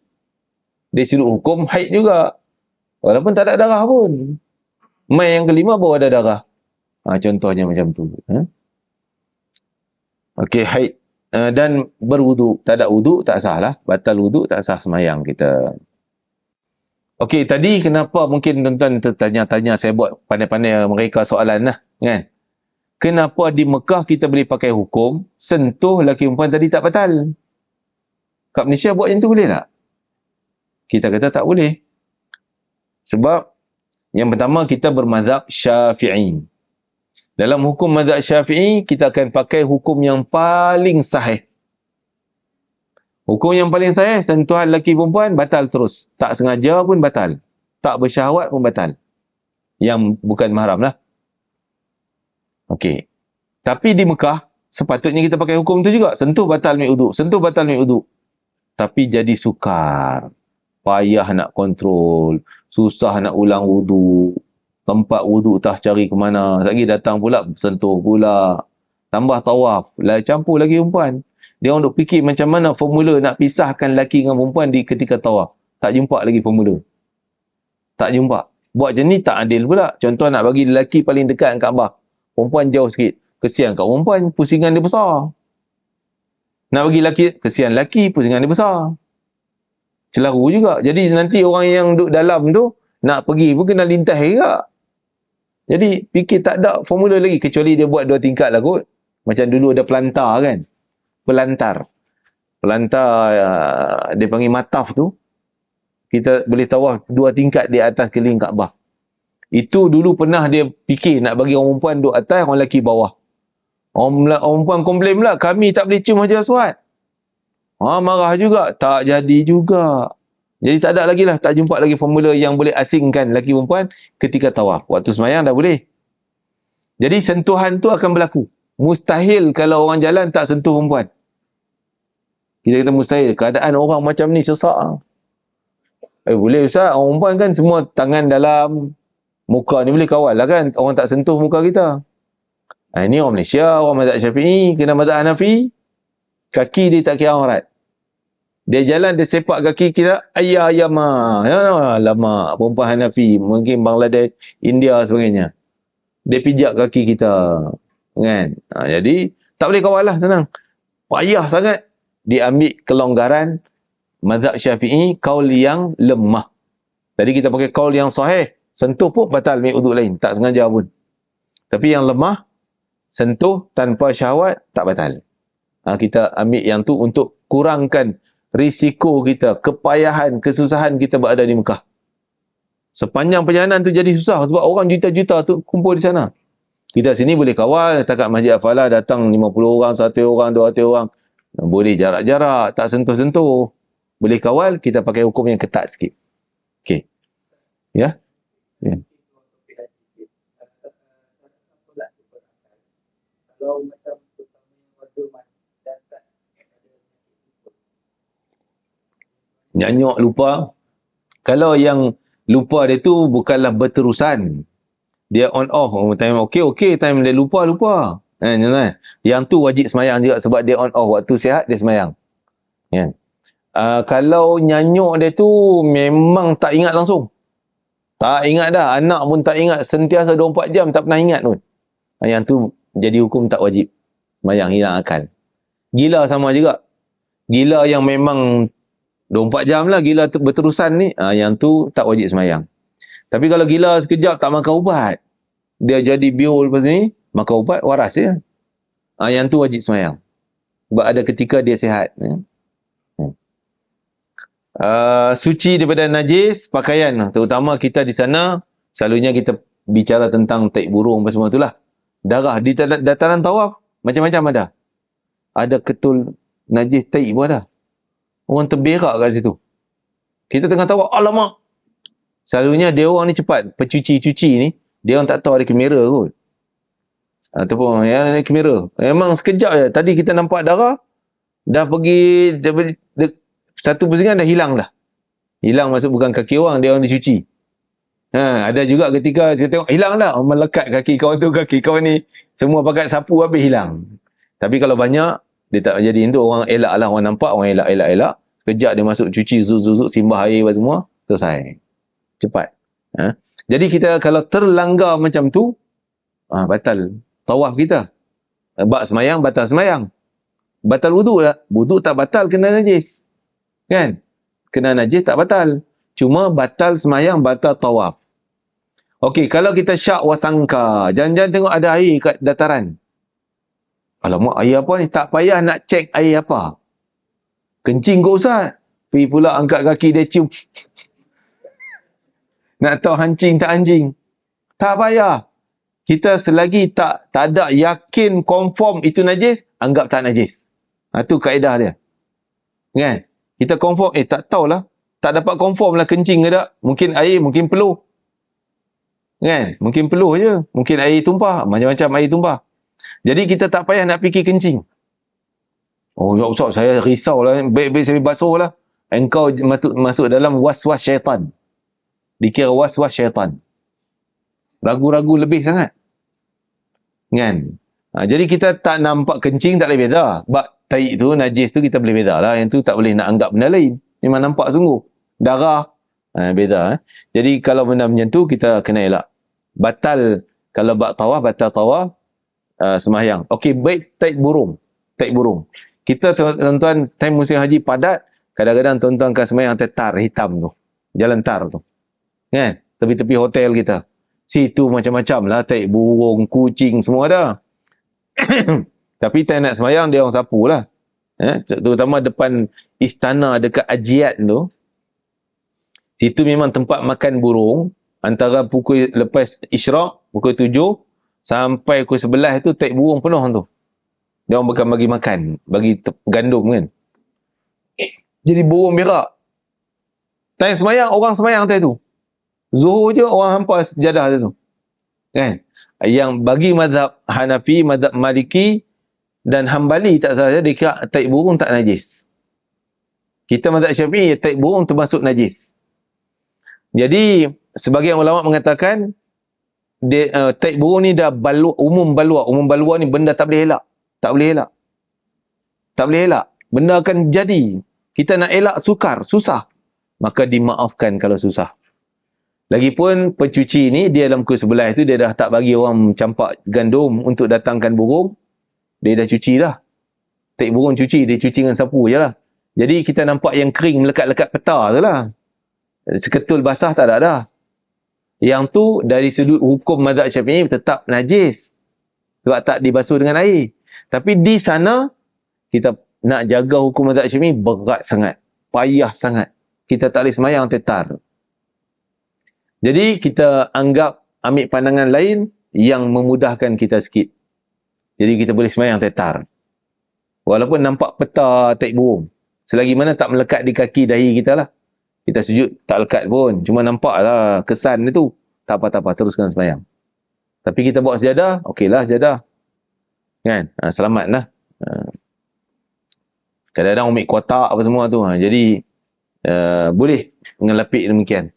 dia sudut hukum haid juga. Walaupun tak ada darah pun. Mai yang kelima baru ada darah. Contohnya macam tu. Okey, haid. Dan berwuduk. Tak ada wuduk, tak sah lah. Batal wuduk, tak sah sembahyang kita. Okey, tadi kenapa mungkin tuan-tuan tertanya-tanya, saya buat pandai-pandai mereka soalan lah. Kan? Kenapa di Mekah kita boleh pakai hukum, sentuh lelaki perempuan tadi tak batal? Kat Malaysia buat yang tu boleh tak? Kita kata tak boleh. Sebab yang pertama kita bermazhab Syafi'i. Dalam hukum mazhab Syafi'i kita akan pakai hukum yang paling sahih. Hukum yang paling sahih, sentuhan lelaki perempuan batal terus. Tak sengaja pun batal. Tak bersyahwat pun batal. Yang bukan mahram lah. Okey. Tapi di Mekah sepatutnya kita pakai hukum tu juga. Sentuh batal ambil uduk. Sentuh batal ambil uduk. Tapi jadi sukar. Payah nak kontrol. Susah nak ulang wuduk. Tempat wuduk tak cari ke mana. Sekali datang pula, sentuh pula. Tambah tawaf. Campur lagi perempuan. Dia orang duk fikir macam mana formula nak pisahkan lelaki dengan perempuan di ketika tawaf. Tak jumpa lagi formula. Tak jumpa. Buat macam ni tak adil pula. Contoh nak bagi lelaki paling dekat dengan Kaabah. Perempuan jauh sikit. Kesian kat perempuan, pusingan dia besar. Nak bagi lelaki, kesian lelaki, pusingan dia besar. Celaru juga. Jadi nanti orang yang duduk dalam tu, nak pergi pun kena lintas juga. Jadi fikir tak ada formula lagi. Kecuali dia buat 2 tingkat lah kot. Macam dulu ada pelantar kan. Pelantar. Pelantar, dia panggil mataf tu. Kita boleh tawaf 2 tingkat di atas keliling Kaabah. Itu dulu pernah dia fikir nak bagi orang perempuan duduk atas, orang lelaki bawah. Orang perempuan komplain pula, kami tak boleh cium Hajar Aswad. Marah juga. Tak jadi juga. Jadi tak ada lagi lah. Tak jumpa lagi formula yang boleh asingkan lelaki perempuan ketika tawaf. Waktu sembahyang dah boleh. Jadi sentuhan tu akan berlaku. Mustahil kalau orang jalan tak sentuh perempuan. Kita kata mustahil. Keadaan orang macam ni sesak. Boleh Ustaz. Orang perempuan kan semua tangan dalam. Muka ni boleh kawal lah kan. Orang tak sentuh muka kita. Ini orang Malaysia. Orang mazhab Syafi'i. Kena mazhab Hanafi. Kaki dia tak kira aurat. Dia jalan, dia sepak kaki kita, ayah-ayama. Lama. Perempuan Hanafi. Mungkin Bangladesh, India sebagainya. Dia pijak kaki kita. Kan? Jadi, tak boleh kawal lah, senang. Payah sangat. Dia ambil kelonggaran mazhab Syafi'i, kaul yang lemah. Tadi kita pakai kaul yang sahih. Sentuh pun batal ambil uduk lain. Tak sengaja pun. Tapi yang lemah, sentuh tanpa syahwat, tak batal. Kita ambil yang tu untuk kurangkan risiko kita, kepayahan, kesusahan kita berada di Mekah. Sepanjang perjalanan tu jadi susah sebab orang juta-juta tu kumpul di sana. Kita sini boleh kawal, setakat Masjid Al-Falah datang 50 orang, 100 orang, 200 orang. Boleh jarak-jarak, tak sentuh-sentuh. Boleh kawal, kita pakai hukum yang ketat sikit. Okey. Ya? Ya. Nyanyuk lupa. Kalau yang lupa dia tu bukanlah berterusan. Dia on off. Time okey, time dia lupa. Yang tu wajib semayang juga sebab dia on off. Waktu sihat dia semayang. Ya. Kalau nyanyuk dia tu memang tak ingat langsung. Tak ingat dah. Anak pun tak ingat. Sentiasa 24 jam tak pernah ingat pun. Yang tu jadi hukum tak wajib. Semayang, hilang akal. Gila sama juga. Gila yang memang 24 jam lah gila berterusan ni. Yang tu tak wajib semayang. Tapi kalau gila sekejap tak makan ubat, dia jadi biol lepas ni, makan ubat, waras ya. Yang tu wajib semayang. Sebab ada ketika dia sihat. Ya. Suci daripada najis, pakaian. Terutama kita di sana, selalunya kita bicara tentang taik burung apa semua itulah. Darah. Di dataran tawaf, macam-macam ada. Ada ketul najis taik pun ada. Orang terberak kat situ. Kita tengah tawaf, alamak. Selalunya dia orang ni cepat. Pencuci-cuci ni, dia orang tak tahu ada kamera kot. Ataupun ya, ada kamera. Memang sekejap je. Tadi kita nampak darah, dah pergi, satu pusingan dah hilang dah. Hilang maksud bukan kaki orang, dia orang dicuci. Ada juga ketika kita tengok, hilang dah. Melekat kaki kau tu, kaki kau ni. Semua pakai sapu habis hilang. Tapi kalau banyak, dia tak jadi itu. Orang elak lah, orang nampak, orang elak. Sekejap dia masuk cuci, zuzuk, simbah air semua, selesai. Cepat. Jadi kita kalau terlanggar macam tu, batal tawaf kita. Bak semayang, batal semayang. Batal wuduk tak? Wuduk tak batal, kena najis. Kan? Kena najis tak batal. Cuma batal semayang, batal tawaf. Okey, kalau kita syak wasangka, jangan-jangan tengok ada air kat dataran. Alamak, air apa ni? Tak payah nak cek air apa. Kencing kau Ustaz. Pergi pula angkat kaki dia cium. Nak tahu hancing tak hancing. Tak payah. Kita selagi tak ada yakin confirm itu najis, anggap tak najis. Itu kaedah dia. Kan? Kita confirm, tak tahulah. Tak dapat confirm lah kencing ke tak. Mungkin air, mungkin peluh. Kan? Mungkin peluh je. Mungkin air tumpah. Macam-macam air tumpah. Jadi kita tak payah nak fikir kencing. Oh ya Ustaz, saya risau lah. Baik-baik saya basuh lah. Engkau masuk dalam was-was syaitan. Dikira was-was syaitan. Ragu-ragu lebih sangat. Kan? Jadi kita tak nampak kencing tak boleh beza. Sebab taik tu, najis tu kita boleh beza lah. Yang tu tak boleh nak anggap benda lain. Memang nampak sungguh. Darah. Beza. Jadi kalau benda macam tu kita kena elak. Batal. Kalau bak tawaf, batal tawaf. Semahyang. Okey, baik taik burung. Taik burung. Kita tuan-tuan time musim haji padat. Kadang-kadang tuan-tuan akan semahyang tar hitam tu. Jalan tar tu. Kan? Tepi-tepi hotel kita. Situ macam-macam lah. Taik burung, kucing, semua ada. Tapi tak nak semayang, dia orang sapu lah. Terutama depan istana dekat Ajiat tu. Situ memang tempat makan burung. Antara pukul lepas isyraq, pukul 7 sampai pukul 11 tu taik burung penuh tu. Dia orang bukan bagi makan. Bagi gandum kan. Jadi burung berak. Time semayang, orang semayang time tu. Zuhur je orang hampas jadah tu. Kan? Yang bagi mazhab Hanafi, mazhab Maliki dan Hambali tak salah dia kira taik burung tak najis. Kita mazhab Syafi'i taik burung termasuk najis. Jadi sebagian ulama mengatakan taik burung ni dah umum balua. Umum balua ni benda tak boleh elak. Tak boleh elak. Tak boleh elak. Benda akan jadi. Kita nak elak sukar, susah. Maka dimaafkan kalau susah. Lagipun pencuci ni dia dalam pukul 11 tu dia dah tak bagi orang campak gandum untuk datangkan burung. Dia dah cuci dah. Taik burung cuci, dia cuci dengan sapu je lah. Jadi kita nampak yang kering melekat-lekat peta tu lah. Seketul basah tak ada dah. Yang tu dari sudut hukum mazhab Syafi'i tetap najis. Sebab tak dibasuh dengan air. Tapi di sana kita nak jaga hukum mazhab Syafi'i berat sangat. Payah sangat. Kita tak boleh semayang tetar. Jadi kita anggap ambil pandangan lain yang memudahkan kita sikit. Jadi kita boleh sembahyang tetar. Walaupun nampak peta taik burung. Selagi mana tak melekat di kaki dahi kita lah. Kita sujud tak lekat pun. Cuma nampak lah kesan itu. Tak apa-apa, teruskan sembahyang. Tapi kita bawa sejadah, okeylah sejadah. Kan? Selamat lah. Kadang-kadang umik kotak apa semua tu. Jadi, boleh ngelapik demikian.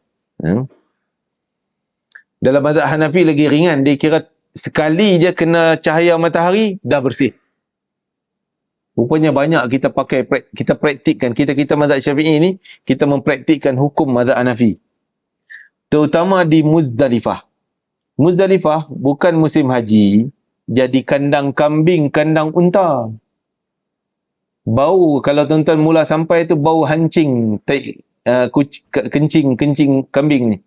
Dalam mazhab Hanafi lagi ringan. Dia kira sekali je kena cahaya matahari, dah bersih. Rupanya banyak kita praktikkan. Kita mazhab Syafi'i ni, kita mempraktikkan hukum mazhab Hanafi. Terutama di Muzdalifah. Muzdalifah bukan musim haji, jadi kandang kambing, kandang unta. Bau, kalau tuan-tuan mula sampai tu bau hancing, kencing kambing ni.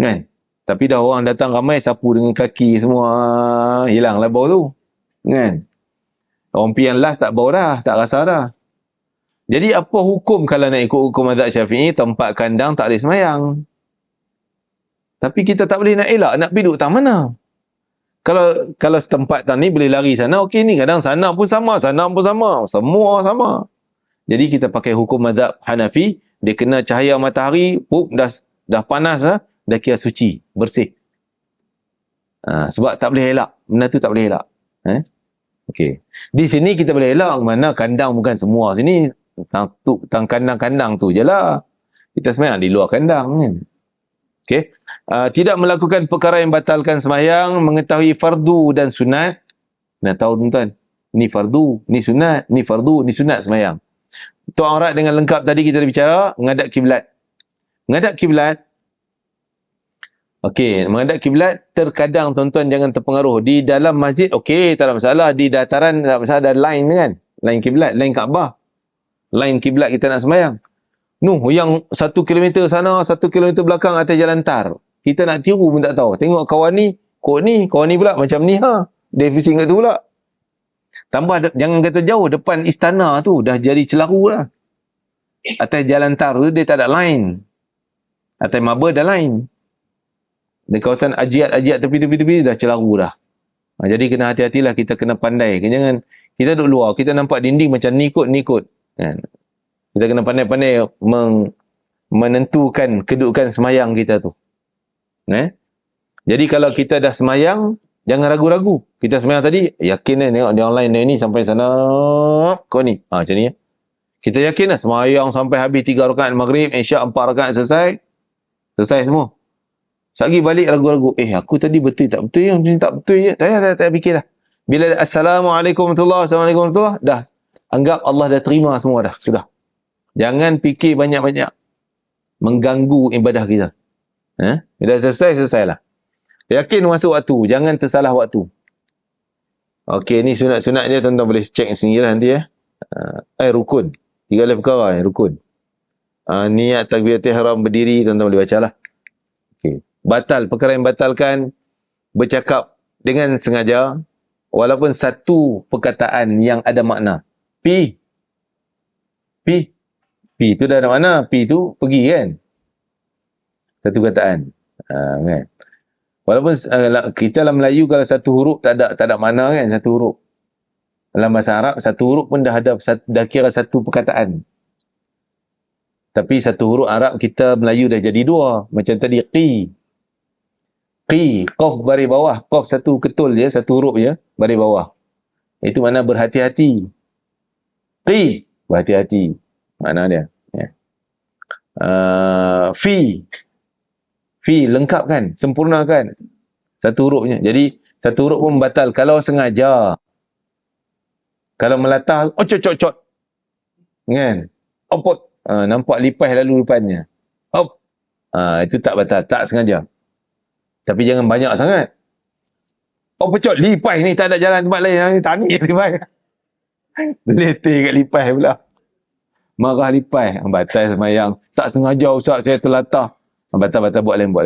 Kan? Tapi dah orang datang ramai, sapu dengan kaki semua, hilanglah bau tu. Kan? Orang pergi yang last tak bau dah, tak rasa dah. Jadi apa hukum kalau nak ikut hukum mazhab Syafi'i, tempat kandang tak boleh semayang. Tapi kita tak boleh nak elak, nak pergi duduk tang mana? Kalau setempat tang ni boleh lari sana, okey ni kadang sana pun sama, semua sama. Jadi kita pakai hukum mazhab Hanafi, dia kena cahaya matahari, dah panas dah kira suci, bersih. Sebab tak boleh elak, benda tu tak boleh elak. Okey. Di sini kita boleh elak, mana kandang bukan semua. Sini tang kandang-kandang tu je lah. Kita semayang di luar kandang kan. Okey. Tidak melakukan perkara yang batalkan sembahyang, mengetahui fardu dan sunat. Nak tahu tuan-tuan, ni fardu, ni sunat, ni fardu, ni sunat sembahyang. Untuk aurat dengan lengkap tadi kita dah bicara, menghadap kiblat. Menghadap kiblat, okey, menghadap kiblat terkadang tuan-tuan jangan terpengaruh. Di dalam masjid, okey, tak ada masalah. Di dataran, tak ada masalah, ada line kan. Line kiblat, line Kaabah. Line kiblat kita nak sembahyang. Yang 1 kilometer sana, 1 kilometer belakang atas jalan tar. Kita nak tiru pun tak tahu. Tengok kawan ni, kawan ni pula macam ni Dia pusing kat tu pula. Tambah, jangan kata jauh, depan istana tu dah jadi celaru lah. Atas jalan tar tu dia tak ada line. Atas maba dah line. Di kawasan ajiat tepi-tepi dah celaru dah. Jadi kena hati-hatilah, kita kena pandai. Jangan kita duduk luar, kita nampak dinding macam ni kot. Kan? Kita kena pandai-pandai menentukan kedudukan semayang kita tu. Jadi kalau kita dah semayang, jangan ragu-ragu. Kita semayang tadi, yakin tengok dia online dia ni sampai sana, kau ni. Macam ni. Kita yakin lah semayang sampai habis 3 rakaat maghrib, Isyak 4 rakaat selesai. Selesai semua. Sagi balik ragu-ragu. Aku tadi betul tak betul? Yang ni tak betul je. Tak fikirlah. Bila Assalamualaikum warahmatullahi wabarakatuh, dah. Anggap Allah dah terima semua dah. Sudah. Jangan fikir banyak-banyak. Mengganggu ibadah kita. Bila selesailah. Yakin masuk waktu. Jangan tersalah waktu. Okey, ni sunat-sunat dia tuan-tuan boleh cek sendiri lah nanti rukun. 3 perkara rukun. Niat takbiratul ihram berdiri, tuan-tuan boleh baca lah. Okay. Batal, perkara yang batalkan, bercakap dengan sengaja, walaupun satu perkataan yang ada makna. Pi tu dah ada makna. Pi tu pergi kan. Satu perkataan. Kan. Walaupun kita dalam Melayu kalau satu huruf tak ada makna kan, satu huruf. Dalam bahasa Arab satu huruf pun dah kira satu perkataan. Tapi satu huruf Arab kita Melayu dah jadi 2. Macam tadi qi, qaf baris bawah, qaf satu ketul je, satu huruf je baris bawah. Itu makna berhati-hati. Qi, berhati-hati. Makna dia. Fi, lengkapkan, sempurnakan. Satu hurufnya. Jadi, satu huruf pun batal. Kalau sengaja. Kalau melatah, cot. Kan? Opot. Nampak lipas lalu depannya. Hop. Itu tak batal. Tak sengaja. Tapi jangan banyak sangat. Pecot. Lipas ni tak ada jalan tempat lain. Tani lipas. Letih kat lipas pula. Marah lipas. Batal semayang. Tak sengaja Ustaz, saya terlatah. Batal buat lain.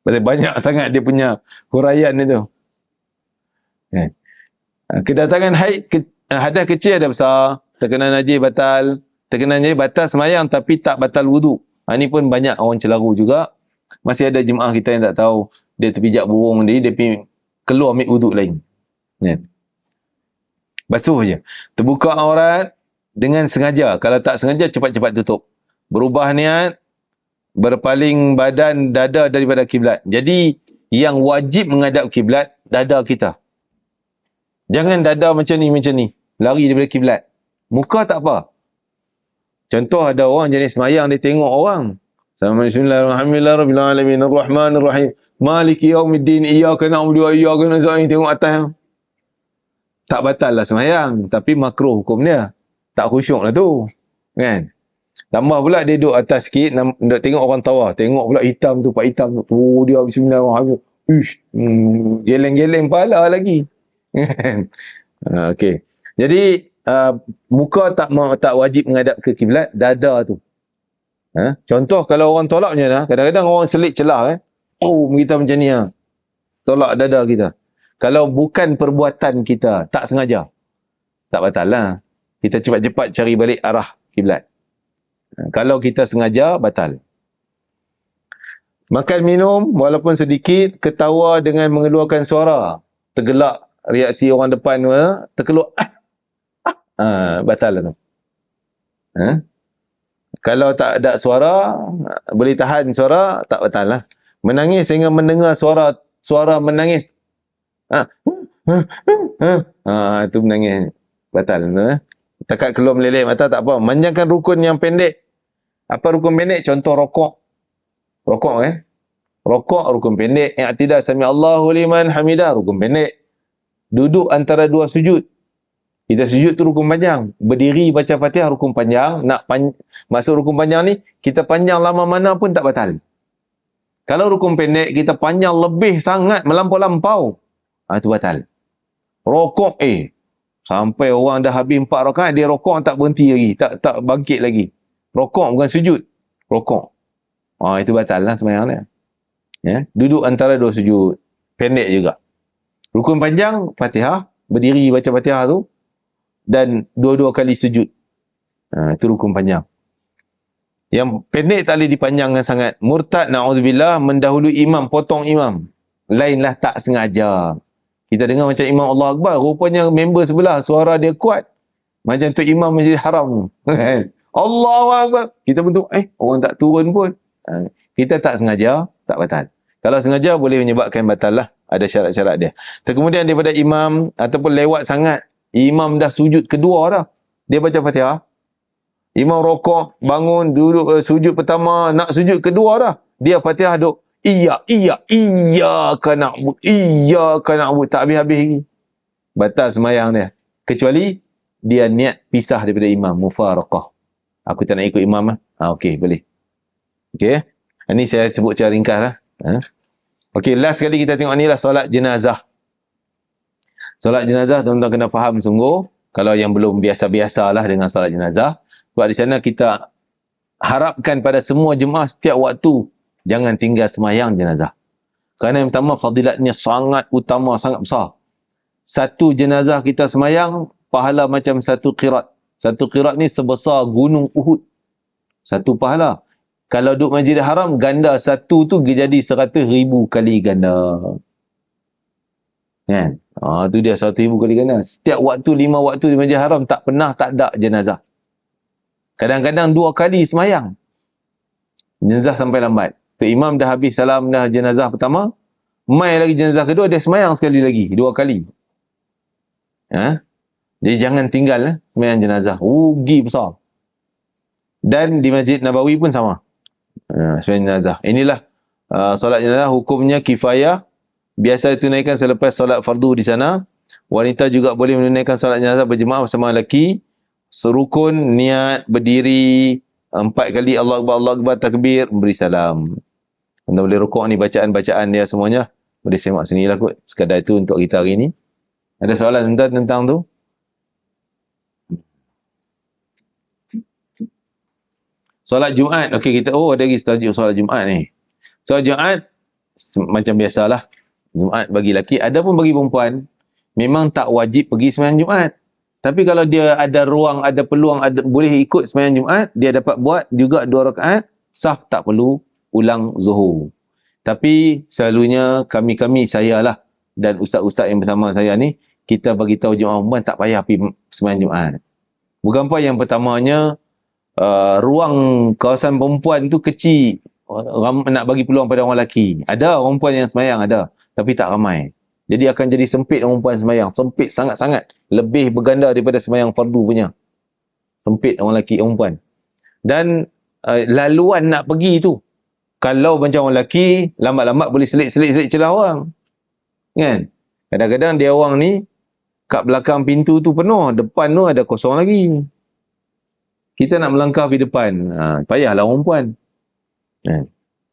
Banyak sangat dia punya huraian itu. Kedatangan hadas kecil ada besar. Terkena najis batal. Terkena najis batal semayang tapi tak batal wudu. Ini pun banyak orang celaru juga. Masih ada jemaah kita yang tak tahu, dia terpijak burung dia pergi keluar ambil wuduk lain. Kan? Basuh je. Terbuka aurat dengan sengaja. Kalau tak sengaja, cepat-cepat tutup. Berubah niat, berpaling badan dada daripada kiblat. Jadi, yang wajib menghadap kiblat, dada kita. Jangan dada macam ni. Lari daripada kiblat. Muka tak apa. Contoh ada orang jenis semayang, dia tengok orang. Bismillahirrahmanirrahim. Ar-Rahmanir-Rahim. Maliki yaumiddin. Iyyaka na'budu wa iyyaka nasta'in. Tengok atas. Tak batal lah semayang. Tapi makruh hukum dia. Tak khusyuk lah tu. Kan? Tambah pula dia duduk atas sikit, nak tengok orang tawar. Tengok pula hitam tu, pak hitam tu. Oh, dia bismillahirrahmanirrahim. Geleng-geleng pala lagi. Okey. Jadi, muka tak wajib menghadap ke kiblat, dada tu. Contoh kalau orang tolak macam mana, kadang-kadang orang selit celah. Oh, kita macam ni. Tolak dada kita. Kalau bukan perbuatan kita, tak sengaja, tak batal lah. Kita cepat-cepat cari balik arah kiblat. Kalau kita sengaja, batal. Makan minum, walaupun sedikit, ketawa dengan mengeluarkan suara. Tergelak reaksi orang depan, terkeluar. Batal lah tu. Kalau tak ada suara, boleh tahan suara, tak batal lah. Menangis sehingga mendengar suara menangis. Itu menangis. Batal. Takat keluar meleleh mata, tak apa. Manjangkan rukun yang pendek. Apa rukun pendek? Contoh rokok. Rokok kan? Rokok, rukun pendek. I'tidal sami Allahu liman hamidah, rukun pendek. Duduk antara dua sujud. Kita sujud tu rukun panjang. Berdiri baca Fatihah rukun panjang. Masuk rukun panjang ni, kita panjang lama mana pun tak batal. Kalau rukun pendek, kita panjang lebih sangat, melampau-lampau. Itu batal. Rokok, sampai orang dah habis 4 rakaat, dia rokok tak berhenti lagi. Tak bangkit lagi. Rokok bukan sujud. Rokok. Itu batal lah sembahyang dia. Ya? Duduk antara dua sujud. Pendek juga. Rukun panjang, Fatihah. Berdiri baca Fatihah tu. Dan dua-dua kali sujud. Itu rukun panjang. Yang pendek tak boleh dipanjangkan sangat. Murtad, na'udzubillah, mendahului imam, potong imam. Lainlah tak sengaja. Kita dengar macam Imam Allah Akbar, rupanya member sebelah suara dia kuat. Macam tu Imam Masjid Haram. Allahu Akbar. Kita pun tu, orang tak turun pun. Kita tak sengaja, tak batal. Kalau sengaja boleh menyebabkan batal lah. Ada syarat-syarat dia. Kemudian daripada imam, ataupun lewat sangat, imam dah sujud kedua dah. Dia baca Fatihah. Imam rokok, bangun, duduk sujud pertama, nak sujud kedua dah. Dia Fatihah duduk. Iyyaka na'budu. Tak habis-habis lagi. Batal semayang dia. Kecuali dia niat pisah daripada imam. Mufaraqah. Aku tak nak ikut imam lah. Okey, boleh. Okey. Ini saya sebut secara ringkas lah. Okey, last kali kita tengok ni lah solat jenazah. Solat jenazah, tuan-tuan kena faham sungguh. Kalau yang belum biasa-biasa lah dengan solat jenazah. Sebab di sana kita harapkan pada semua jemaah setiap waktu jangan tinggal semayang jenazah. Kerana yang pertama, fadilatnya sangat utama, sangat besar. Satu jenazah kita semayang, pahala macam satu qirat. Satu qirat ni sebesar gunung Uhud. Satu pahala. Kalau duduk Masjidil Haram, ganda satu tu jadi 100,000 kali ganda. Kan? Tu dia 100,000 kali ganda. Setiap waktu, 5 waktu di Masjidil Haram, tak pernah tak ada jenazah. Kadang-kadang 2 kali semayang. Jenazah sampai lambat. Imam dah habis salam dah jenazah pertama, mai lagi jenazah kedua, dia semayang sekali lagi, 2 kali. Jadi jangan tinggal semayang jenazah. Rugi besar. Dan di Masjid Nabawi pun sama. Semayang jenazah. Inilah solat jenazah, hukumnya kifayah. Biasa ditunaikan selepas solat fardu di sana. Wanita juga boleh menunaikan solat jenazah berjemaah bersama lelaki. Serukun, niat, berdiri 4 kali Allah Akbar, takbir, beri salam. Anda boleh rukuk ni, bacaan-bacaan dia semuanya. Boleh semak sendirilah kot. Sekadar itu untuk kita hari ni. Ada soalan tentang tu? Solat Jumaat. Okey, kita ada lagi tajuk solat Jumaat ni. Solat Jumaat macam biasalah. Jumaat bagi lelaki, ada pun bagi perempuan, memang tak wajib pergi sembahyang Jumaat. Tapi kalau dia ada ruang, ada peluang, boleh ikut sembahyang Jumaat, dia dapat buat juga 2 rakaat, sah tak perlu ulang zuhur. Tapi selalunya kami-kami, saya lah dan ustaz-ustaz yang bersama saya ni, kita bagi tahu jemaah perempuan tak payah pergi sembahyang Jumaat. Bukan apa yang pertamanya, ruang kawasan perempuan tu kecil. Nak bagi peluang pada orang lelaki. Ada orang perempuan yang sembahyang, ada. Tapi tak ramai. Jadi akan jadi sempit orang perempuan sembahyang. Sempit sangat-sangat. Lebih berganda daripada sembahyang fardu punya. Sempit orang lelaki, orang perempuan. Dan laluan nak pergi tu, kalau macam orang lelaki, lambat-lambat boleh selit-selit celah orang. Kan? Kadang-kadang dia orang ni, kat belakang pintu tu penuh, depan tu ada kosong lagi. Kita nak melangkah di depan, payahlah orang perempuan.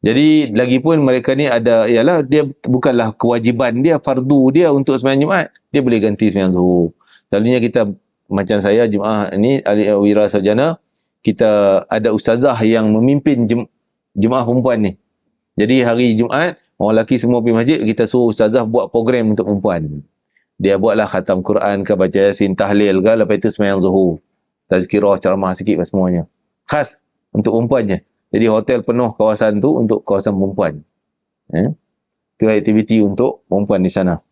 Jadi lagipun mereka ni ada, ialah dia bukanlah kewajiban dia, fardu dia untuk sembahyang Jumaat, dia boleh ganti sembahyang Zuhur. Selalunya kita, macam saya jemaah ni ahli wira sarjana, kita ada ustazah yang memimpin jemaah perempuan ni. Jadi hari Jumaat orang lelaki semua pergi masjid, kita suruh ustazah buat program untuk perempuan. Dia buatlah khatam Quran ke, baca Yasin, tahlil ke, lepas itu sembahyang Zuhur, tazkirah, ceramah sikit semuanya. Khas untuk perempuan je. Jadi hotel penuh kawasan tu untuk kawasan perempuan. Itu aktiviti untuk perempuan di sana.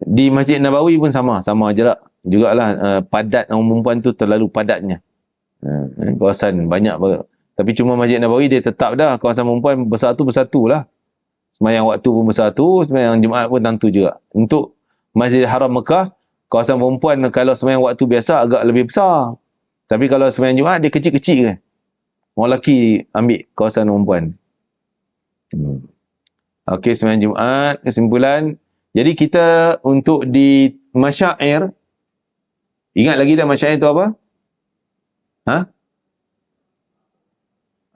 Di Masjid Nabawi pun sama je lah. Jugalah padat orang perempuan tu, terlalu padatnya. Kawasan banyak. Tapi cuma Masjid Nabawi dia tetap dah, kawasan perempuan bersatu lah. Sembahyang waktu pun bersatu, sembahyang Jumaat pun tentu juga. Untuk Masjid Haram Mekah, kawasan perempuan kalau sembahyang waktu biasa agak lebih besar. Tapi kalau sembahyang Jumaat dia kecil-kecil kan. Orang lelaki ambil kawasan perempuan. Okey, sembahyang Jumaat, kesimpulan. Jadi kita untuk di masyair, ingat lagi dah masyair tu apa?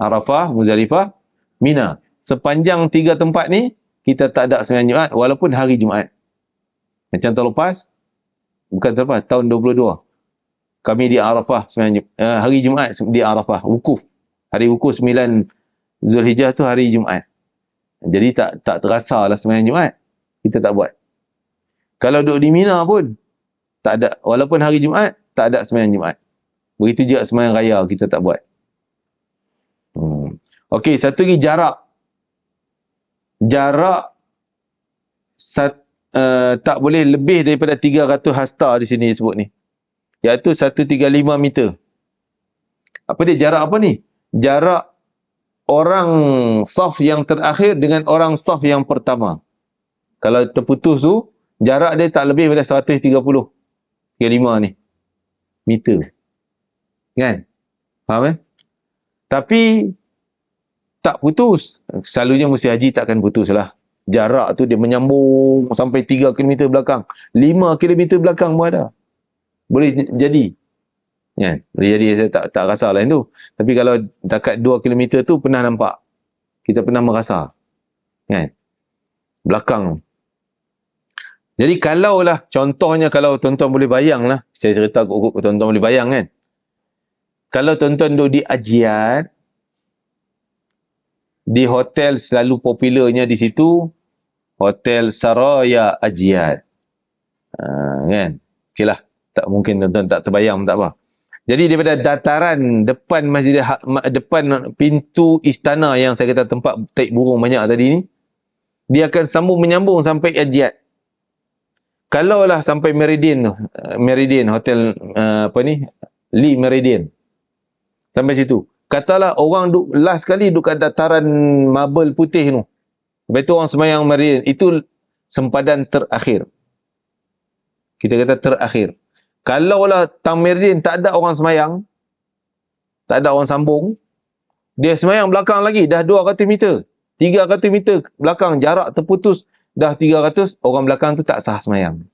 Arafah, Muzdalifah, Mina. Sepanjang 3 tempat ni, kita tak ada sembahyang Jumaat walaupun hari Jumaat. Macam tahun lepas, bukan tahun lepas, tahun 22. Kami di Arafah, hari Jumaat di Arafah, wukuf. Hari wukuf 9 Zulhijjah tu hari Jumaat. Jadi tak terasa lah sembahyang Jumaat. Kita tak buat. Kalau duduk di Mina pun, tak ada. Walaupun hari Jumaat, tak ada sembahyang Jumaat. Begitu juga sembahyang raya, kita tak buat. Okey, satu lagi jarak. Jarak tak boleh lebih daripada 300 hasta di sini disebut ni. Iaitu 135 meter. Apa dia jarak apa ni? Jarak orang saf yang terakhir dengan orang saf yang pertama. Kalau terputus tu, jarak dia tak lebih daripada 135 ni meter. Kan? Faham Tapi tak putus. Selalunya musim haji takkan putus lah. Jarak tu dia menyambung sampai 3 km belakang. 5 km belakang pun ada. Boleh jadi. Kan? Boleh jadi, saya tak rasa lain tu. Tapi kalau dekat 2 km tu pernah nampak. Kita pernah merasa. Kan? Belakang. Jadi kalaulah, contohnya kalau tuan-tuan boleh bayang lah. Saya cerita tuan-tuan boleh bayang kan. Kalau tuan-tuan duduk di Ajiat, di hotel selalu popularnya di situ, Hotel Saraya Ajiat. Kan? Okeylah. Tak mungkin tuan-tuan tak terbayang, tak apa. Jadi daripada dataran depan depan pintu istana yang saya kata tempat taik burung banyak tadi ni, dia akan menyambung sampai Ajiat. Kalaulah sampai Meridian hotel Lee Meridian. Sampai situ. Katalah orang last kali duduk kat dataran marble putih tu. Lepas tu orang sembahyang Meridian. Itu sempadan terakhir. Kita kata terakhir. Kalaulah tang Meridian tak ada orang sembahyang, tak ada orang sambung, dia sembahyang belakang lagi, dah 200 meter. 300 meter belakang, jarak terputus, dah 300, orang belakang tu tak sah sembahyang.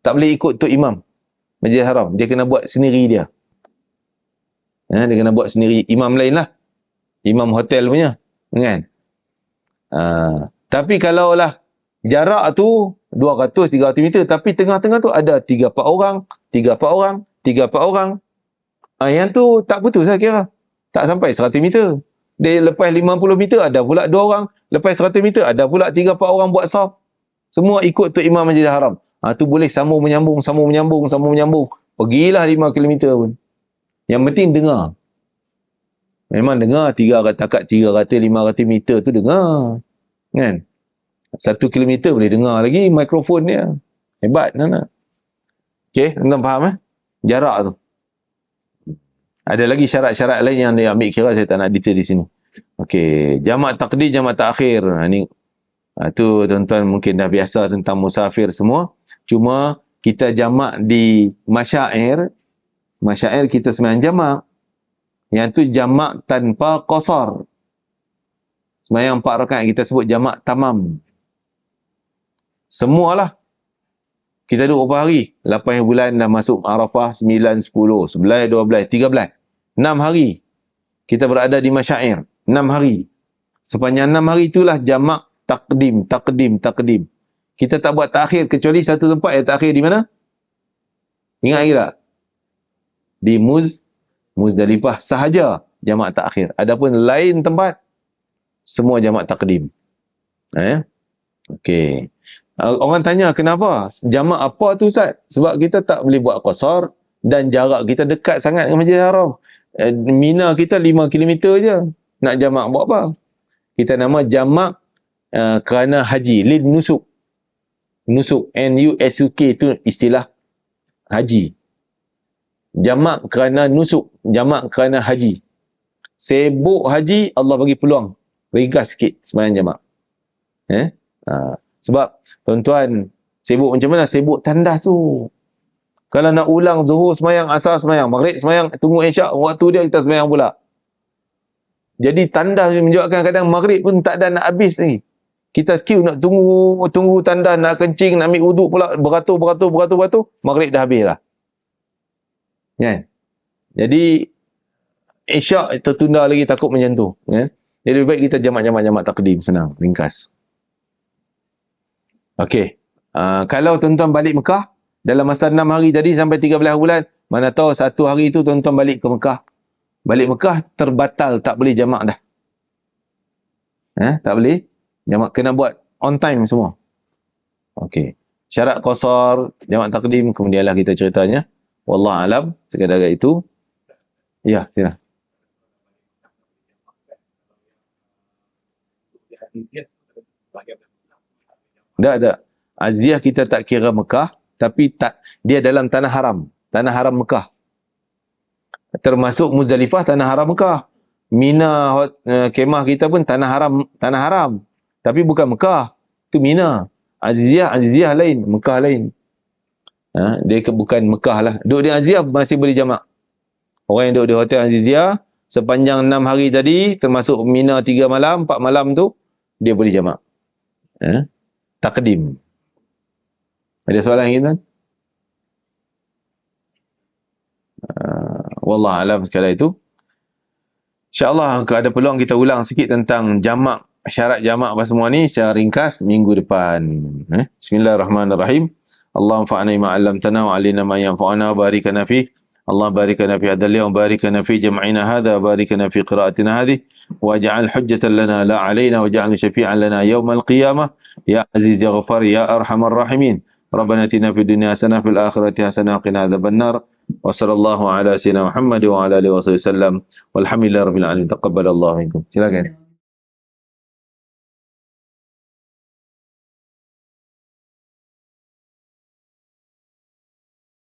Tak boleh ikut Tok Imam Masjidil Haram. Dia kena buat sendiri dia. Dia kena buat sendiri. Imam lain lah. Imam hotel punya. Kan? Tapi kalaulah jarak tu 200-300 meter, tapi tengah-tengah tu ada 3-4 orang, 3-4 orang, 3-4 orang. Yang tu tak putus saya kira. Tak sampai 100 meter. Dia lepas 50 meter ada pula 2 orang. Lepas 100 meter ada pula 3-4 orang buat saf. Semua ikut Tok Imam Masjidil Haram. Tu boleh sambung menyambung. Pergilah 5 km pun. Yang penting dengar. Memang dengar 300, 500 meter tu dengar. Kan? 1 kilometer boleh dengar lagi mikrofon dia. Hebat Nana. Okey, tuan faham jarak tu. Ada lagi syarat-syarat lain yang dia ambil kira, saya tak nak detail di sini. Okey, jamak takdim, jamak takhir. Ni tu tuan-tuan mungkin dah biasa tentang musafir semua. Cuma kita jamak di masyair kita sembahyang jamak. Yang tu jamak tanpa qasar. Sembahyang 4 rakaat kita sebut jamak tamam. Semualah. Kita duduk berapa hari? 8 bulan dah masuk Arafah, 9, 10, 11, 12, 13. 6 hari. Kita berada di masyair. 6 hari. Sepanjang 6 hari itulah jamak takdim. Kita tak buat takhir kecuali satu tempat yang takhir di mana? Ingat lagi tak? Di Muzdalifah sahaja jamak takhir. Adapun lain tempat semua jamak takdim. Okey. Orang tanya kenapa? Jamak apa tu Ustaz? Sebab kita tak boleh buat qasar dan jarak kita dekat sangat dengan Masjidil Haram. Mina kita 5 kilometer je. Nak jamak buat apa? Kita nama jamak kerana haji, lid nusuk. Nusuk, N-U-S-U-K itu istilah haji. Jamak kerana nusuk, jamak kerana haji. Sibuk haji, Allah bagi peluang. Ringkas sikit sembahyang jamak. Sebab tuan-tuan sibuk macam mana? Sibuk tandas tu. Kalau nak ulang zuhur sembahyang, asar sembahyang, maghrib sembahyang, tunggu isyak, waktu dia kita sembahyang pula. Jadi tandas menyebabkan kadang maghrib pun tak ada nak habis ni. Kita queue nak tunggu tandas, nak kencing, nak ambil wuduk pula, beratur, maghrib dah habis lah. Kan? Jadi isyak tertunda lagi, takut macam tu. Kan? Jadi lebih baik kita jamak takdim, senang, ringkas. Okey. Kalau tuan-tuan balik Mekah dalam masa 6 hari tadi sampai 13 bulan, mana tahu satu hari itu tuan-tuan balik ke Mekah. Balik Mekah terbatal, tak boleh jamak dah. Tak boleh jamak, kena buat on time semua. Okey. Syarat qasar, jamak takdim, kemudianlah kita ceritanya. Wallah alam, sekadar itu. Ya, sila. Tak. Aziah kita tak kira Mekah, tapi dia dalam tanah haram Mekah. Termasuk Muzdalifah tanah haram Mekah. Mina kemah kita pun tanah haram. Tapi bukan Mekah, itu Mina. Aziah lain, Mekah lain. Dia bukan Mekah lah. Duduk di Aziah masih boleh jamak. Orang yang duduk di Hotel Aziah sepanjang 6 hari tadi, termasuk Mina 3 malam, 4 malam tu, dia boleh jamak. Takdim. Ada soalan lagi tuan? Wallah alam sekali itu. InsyaAllah ada peluang kita ulang sikit tentang jamak, syarat jamak apa semua ni secara ringkas minggu depan. Bismillahirrahmanirrahim. Allahumma fa'na ma 'allamtana wa 'allimna ma yanfa'una wa barik lana fi. Allah barik lana fi hadal yawm, barik lana fi jam'ina hadha, barik lana fi qira'atina hadhihi, waj'al hujjatan lana la 'alaina waj'al syafi'an lana yawmal qiyamah ya aziz ya ghafar ya arhamar rahimin. Rabbana atina fid dunya hasanah fil akhirati hasanah wa qina adzabannar. Wa sallallahu ala sayyidina Muhammad wa ala alihi wasallam. Walhamdulillahirabbil alamin. Taqabbalallahu minkum. Silakan.